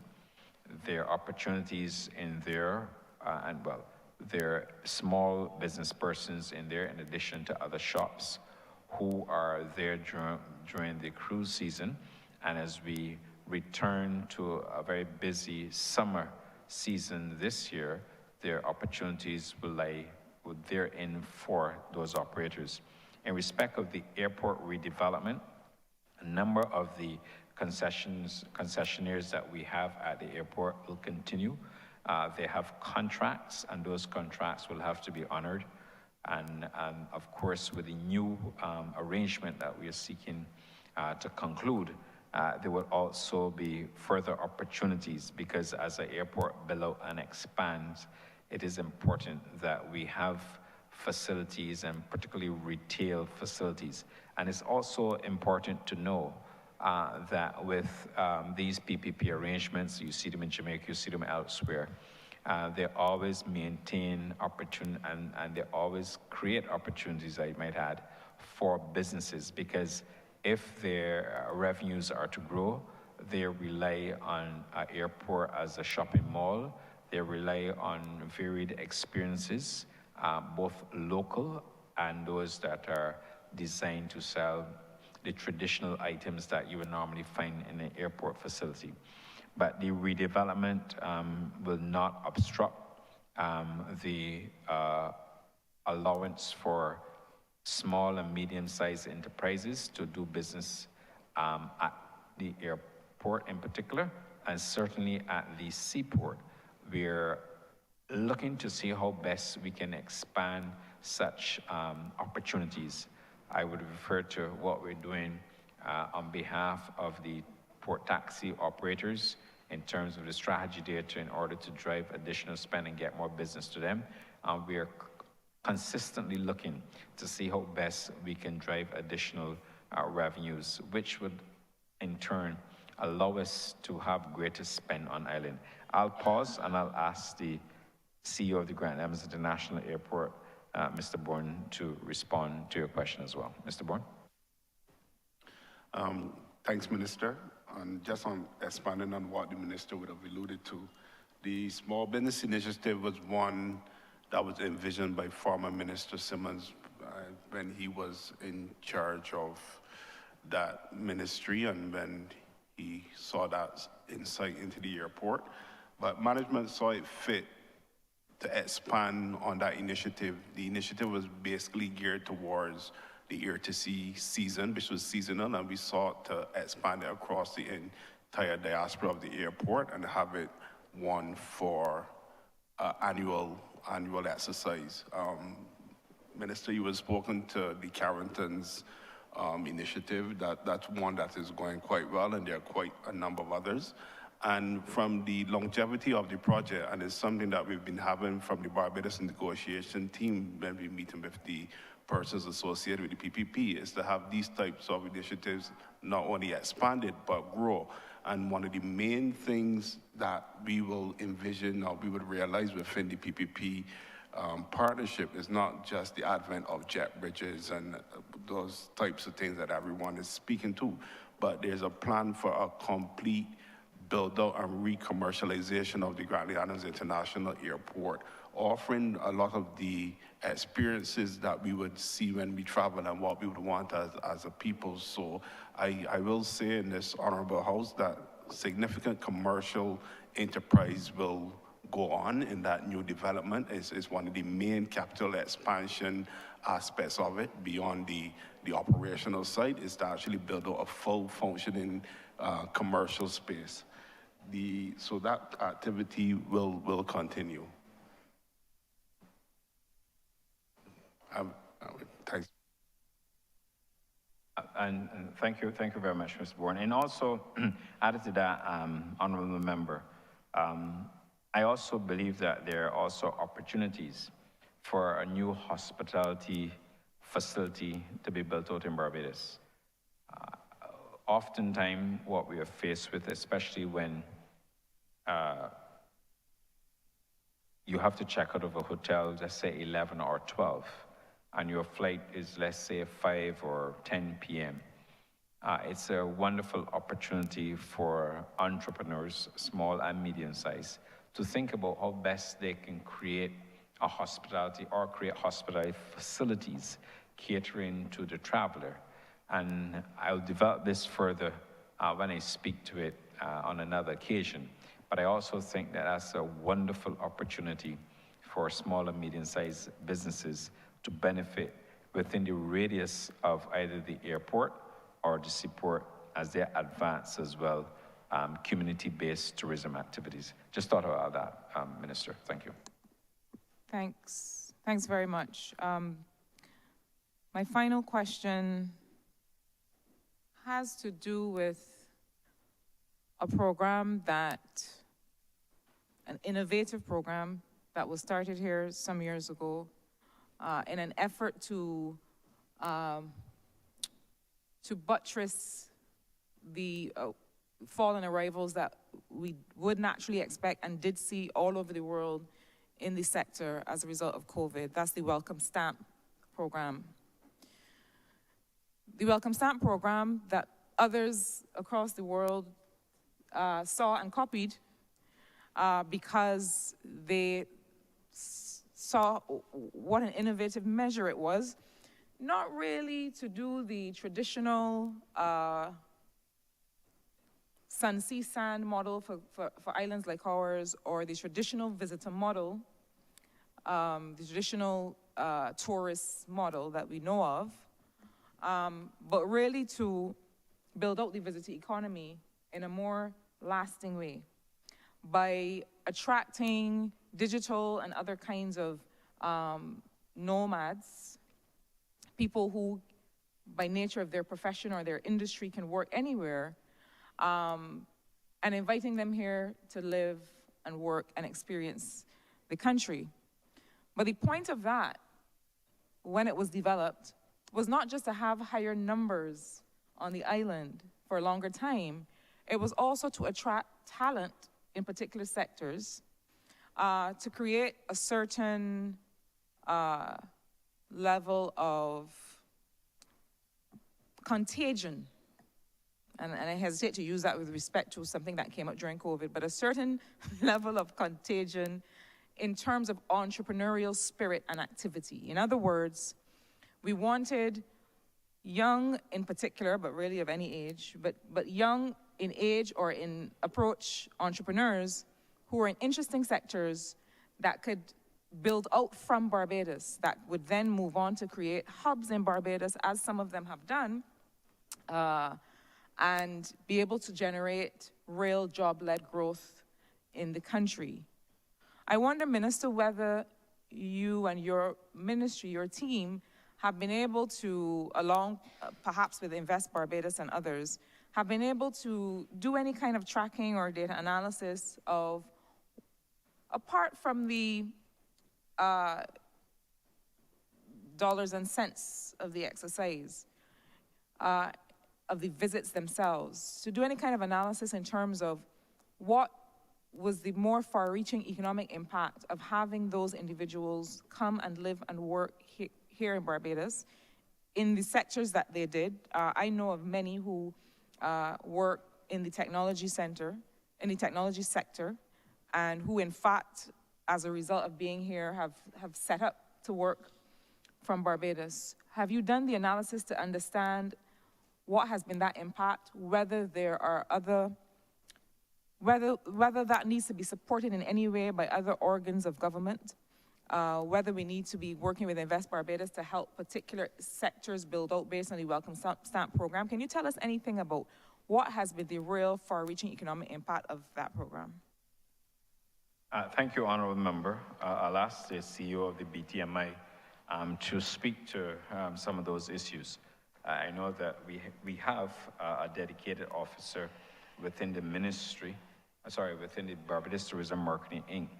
There are opportunities in there, and well, there are small business persons in there in addition to other shops who are there during the cruise season. And as we return to a very busy summer season this year, their opportunities will lie therein for those operators. In respect of the airport redevelopment, a number of the concessionaires that we have at the airport will continue. They have contracts, and those contracts will have to be honored. And of course, with the new arrangement that we are seeking to conclude, there will also be further opportunities, because as the airport builds and expands, it is important that we have facilities, and particularly retail facilities. And it's also important to know that with these PPP arrangements, you see them in Jamaica, you see them elsewhere, they always maintain opportunity, and they always create opportunities, I might add, for businesses, because if their revenues are to grow, they rely on an airport as a shopping mall. They rely on varied experiences, both local and those that are designed to sell the traditional items that you would normally find in an airport facility. But the redevelopment will not obstruct the allowance for small and medium-sized enterprises to do business at the airport in particular, and certainly at the seaport. We're looking to see how best we can expand such opportunities. I would refer to what we're doing on behalf of the port taxi operators in terms of the strategy data in order to drive additional spend and get more business to them. We are consistently looking to see how best we can drive additional revenues, which would in turn allow us to have greater spend on island. I'll pause and I'll ask the CEO of the Grand Evans International Airport, Mr. Bourne, to respond to your question as well. Mr. Bourne? Thanks, Minister. And just on expanding on what the Minister would have alluded to, the Small Business Initiative was one that was envisioned by former Minister Simmons when he was in charge of that ministry and when he saw that insight into the airport. But management saw it fit to expand on that initiative. The initiative was basically geared towards the air-to-sea season, which was seasonal, and we sought to expand it across the entire diaspora of the airport and have it one for annual exercise. Minister, you have spoken to the Carrington's initiative. That's one that is going quite well, and there are quite a number of others. And from the longevity of the project, and it's something that we've been having from the Barbados negotiation team when we meet with the persons associated with the PPP, is to have these types of initiatives not only expanded, but grow. And one of the main things that we will envision or we would realize within the PPP partnership is not just the advent of jet bridges and those types of things that everyone is speaking to, but there's a plan for a complete build-out and re-commercialization of the Grand Islands International Airport, offering a lot of the experiences that we would see when we travel and what we would want as a people. So I will say in this honorable house that significant commercial enterprise will go on in that new development. Is one of the main capital expansion aspects of it beyond the operational side, is to actually build out a full functioning commercial space. So that activity will continue. Thanks. And thank you very much, Mr. Bourne. And also, added to that, honorable member, I also believe that there are also opportunities for a new hospitality facility to be built out in Barbados. Oftentimes, what we are faced with, especially when you have to check out of a hotel, let's say 11 or 12, and your flight is, let's say, 5 or 10 p.m. It's a wonderful opportunity for entrepreneurs, small and medium-sized, to think about how best they can create a hospitality or create hospitality facilities catering to the traveler. And I'll develop this further when I speak to it on another occasion. But I also think that that's a wonderful opportunity for small and medium-sized businesses to benefit within the radius of either the airport or the seaport as they advance as well community-based tourism activities. Just thought about that, Minister. Thank you. Thanks. Thanks very much. My final question has to do with a program an innovative program that was started here some years ago in an effort to buttress the fall in arrivals that we would naturally expect and did see all over the world in the sector as a result of COVID. That's the Welcome Stamp program. The Welcome Stamp program that others across the world saw and copied because they saw what an innovative measure it was, not really to do the traditional sun-sea sand model for islands like ours, or the traditional visitor model, the traditional tourist model that we know of, but really to build out the visitor economy in a more lasting way by attracting digital and other kinds of nomads, people who, by nature of their profession or their industry, can work anywhere, and inviting them here to live and work and experience the country. But the point of that, when it was developed, was not just to have higher numbers on the island for a longer time, it was also to attract talent in particular sectors, to create a certain level of contagion. And I hesitate to use that with respect to something that came up during COVID, but a certain level of contagion in terms of entrepreneurial spirit and activity. In other words, we wanted young in particular, but really of any age, but young in age or in approach entrepreneurs who are in interesting sectors that could build out from Barbados, that would then move on to create hubs in Barbados, as some of them have done, and be able to generate real job-led growth in the country. I wonder, Minister, whether you and your ministry, your team, have been able to, along perhaps with Invest Barbados and others, have been able to do any kind of tracking or data analysis of, apart from the dollars and cents of the exercise, of the visits themselves, to do any kind of analysis in terms of what was the more far-reaching economic impact of having those individuals come and live and work here in Barbados in the sectors that they did. I know of many who work in the technology sector, and who in fact, as a result of being here, have set up to work from Barbados. Have you done the analysis to understand what has been that impact, whether there are other, whether that needs to be supported in any way by other organs of government, whether we need to be working with Invest Barbados to help particular sectors build out based on the Welcome Stamp program? Can you tell us anything about what has been the real far-reaching economic impact of that program? Thank you, Honorable Member. I'll ask the CEO of the BTMI to speak to some of those issues. I know that we have a dedicated officer within the ministry, within the Barbados Tourism Marketing, Inc.,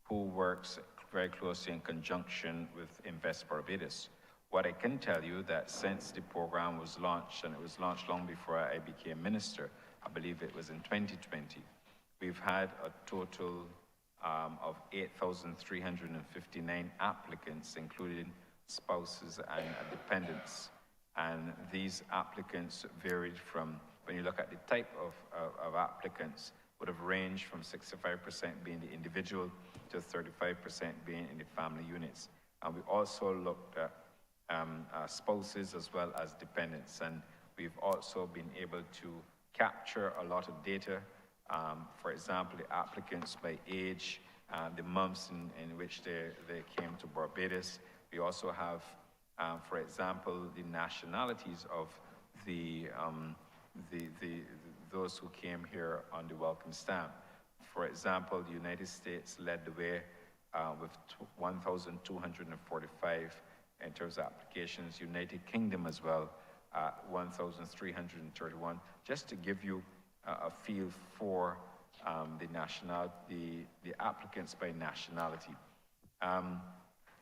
who works very closely in conjunction with Invest Barbados. What I can tell you that since the program was launched, and it was launched long before I became minister, I believe it was in 2020, we've had a total of 8,359 applicants, including spouses and dependents. And these applicants varied from, when you look at the type of applicants, would have ranged from 65% being the individual to 35% being in the family units. And we also looked at spouses as well as dependents. And we've also been able to capture a lot of data. For example, the applicants by age, the months in which they came to Barbados. We also have, for example, the nationalities of those who came here on the welcome stamp. For example, the United States led the way with 1,245 in terms of applications. United Kingdom as well, 1,331. Just to give you a feel for the applicants by nationality.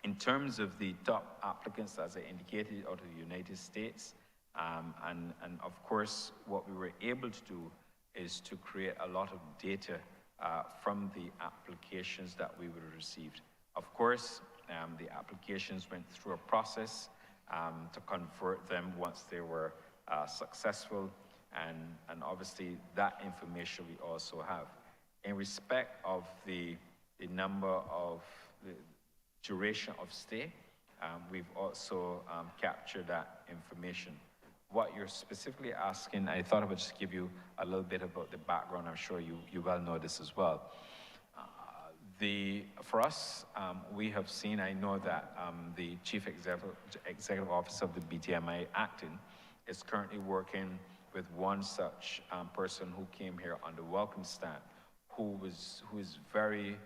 In terms of the top applicants, as I indicated, out of the United States, and of course, what we were able to do is to create a lot of data from the applications that we would have received. Of course, the applications went through a process to convert them once they were successful, and obviously that information we also have. In respect of the number of the duration of stay, we've also captured that information. What you're specifically asking, I thought I would just give you a little bit about the background. I'm sure you well know this as well. For us, we have seen, I know that the Chief Executive Officer of the BTMI Acting is currently working with one such person who came here on the welcome stamp, who is very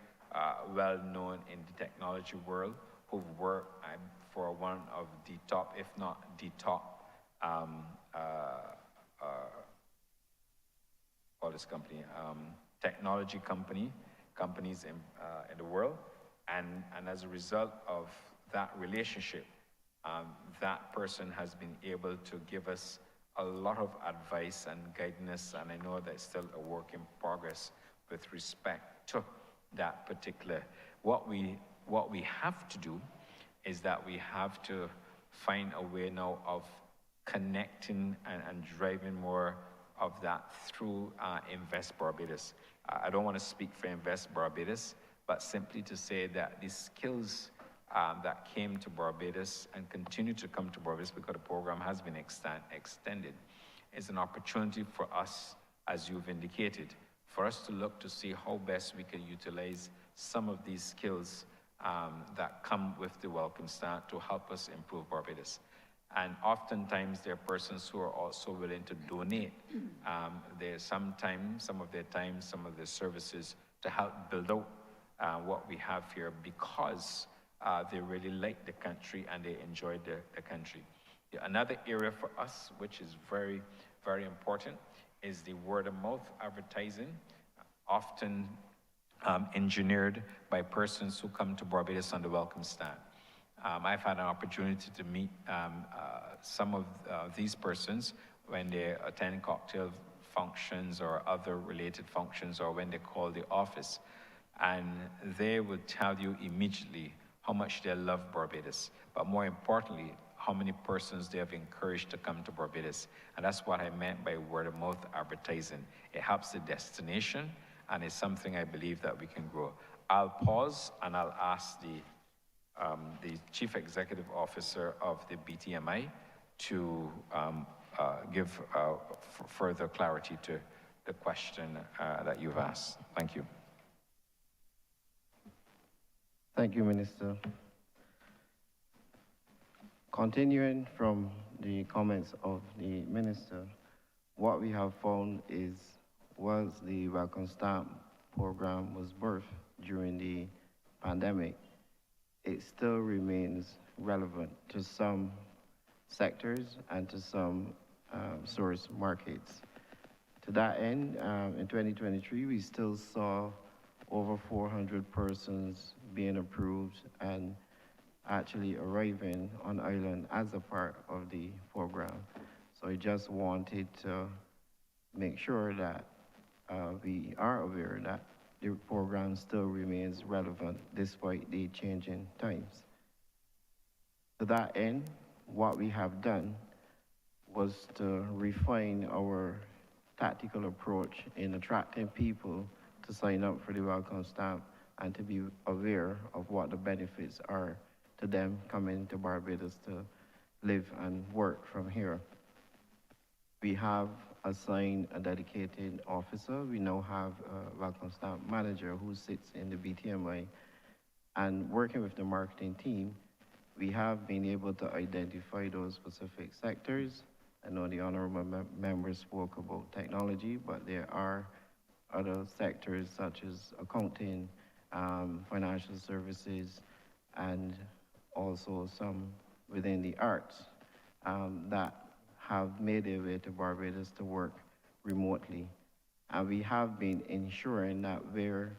well known in the technology world, who've worked for one of the top, if not the top, call this company, technology companies in the world. And as a result of that relationship, that person has been able to give us a lot of advice and guidance, and I know that it's still a work in progress with respect to that particular. What we have to do is that we have to find a way now of connecting and driving more of that through Invest Barbados. I don't want to speak for Invest Barbados, but simply to say that the skills that came to Barbados and continue to come to Barbados because the program has been extended is an opportunity for us, as you've indicated, for us to look to see how best we can utilize some of these skills that come with the Welcome Start to help us improve Barbados. And oftentimes there are persons who are also willing to donate some of their time, some of their services to help build out what we have here because they really like the country and they enjoy the country. Another area for us, which is very, very important, is the word-of-mouth advertising, often engineered by persons who come to Barbados on the Welcome Stand. I've had an opportunity to meet some of these persons when they attend cocktail functions or other related functions or when they call the office. And they would tell you immediately how much they love Barbados, but more importantly, how many persons they have encouraged to come to Barbados. And that's what I meant by word-of-mouth advertising. It helps the destination, and it's something I believe that we can grow. I'll pause, and I'll ask the Chief Executive Officer of the BTMI to give further clarity to the question that you've asked. Thank you. Thank you, Minister. Continuing from the comments of the Minister, what we have found is once the Welcome Stamp program was birthed during the pandemic, it still remains relevant to some sectors and to some source markets. To that end, in 2023, we still saw over 400 persons being approved and actually arriving on island as a part of the program. So I just wanted to make sure that we are aware that the program still remains relevant despite the changing times. To that end, what we have done was to refine our tactical approach in attracting people to sign up for the Welcome Stamp and to be aware of what the benefits are to them coming to Barbados to live and work from here. We have assigned a dedicated officer. We now have a Welcome Stamp manager who sits in the BTMI. And working with the marketing team, we have been able to identify those specific sectors. I know the honorable member spoke about technology, but there are other sectors such as accounting, financial services, and also some within the arts that have made their way to Barbados to work remotely. And we have been ensuring that where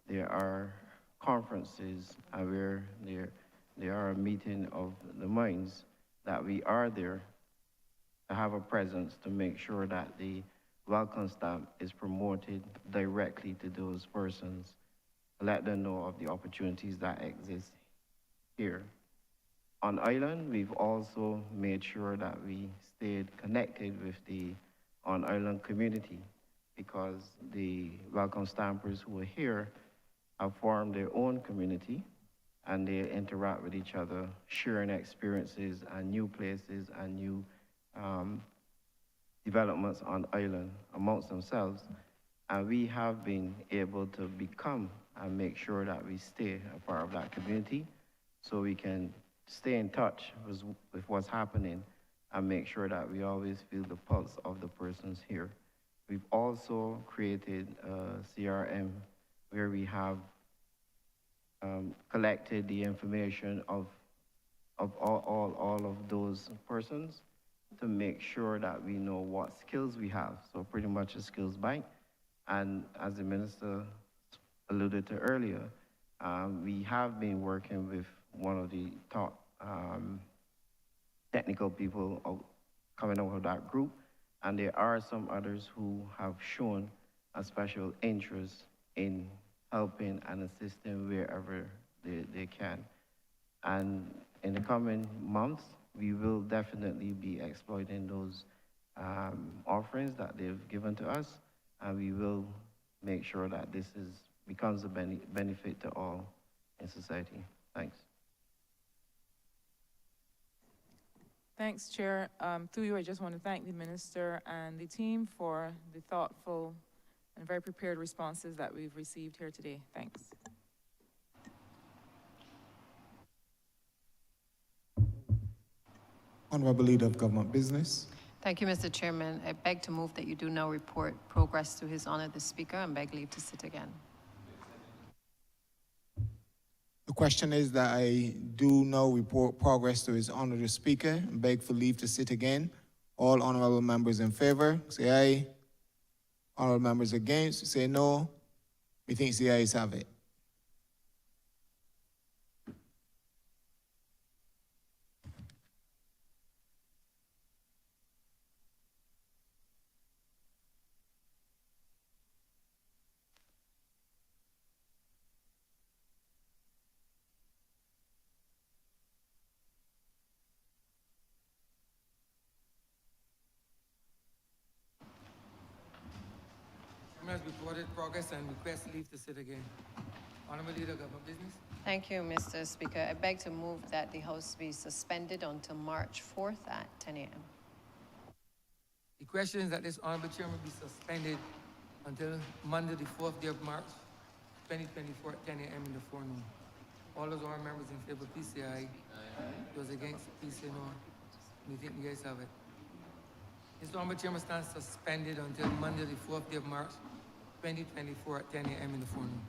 there are conferences and where there are a meeting of the minds, that we are there to have a presence to make sure that the Welcome Stamp is promoted directly to those persons, let them know of the opportunities that exist here. On island, we've also made sure that we stayed connected with the on-island community because the Welcome Stampers who are here have formed their own community and they interact with each other, sharing experiences and new places and new developments on island amongst themselves. And we have been able to become and make sure that we stay a part of that community so we can stay in touch with what's happening and make sure that we always feel the pulse of the persons here. We've also created a CRM where we have collected the information of all of those persons to make sure that we know what skills we have. So pretty much a skills bank And as the minister alluded to earlier, we have been working with one of the top technical people coming out of that group, and there are some others who have shown a special interest in helping and assisting wherever they can. And in the coming months, we will definitely be exploiting those offerings that they've given to us, and we will make sure that this becomes a benefit to all in society. Thanks. Thanks, Chair. Through you, I just want to thank the Minister and the team for the thoughtful and very prepared responses that we've received here today. Thanks. Honorable Leader of Government Business. Thank you, Mr. Chairman. I beg to move that you do now report progress to His Honor the Speaker and beg leave to sit again. The question is that I do now report progress to His Honor the Speaker and beg for leave to sit again. All honorable members in favor, say aye. Honorable members against, say no. Methinks the ayes have it. Has reported progress and request leave to sit again. Honorable Leader of Government Business. Thank you, Mr. Speaker. I beg to move that the House be suspended until March 4th at 10 a.m. The question is that this Honorable Chairman be suspended until Monday, the 4th day of March, 2024 at 10 a.m. in the forenoon. All those honorable members in favor, please say aye. Those against, please say no. We think you guys have it. This Honorable Chairman stands suspended until Monday, the 4th day of March, 2024 at 10 a.m. in the forenoon.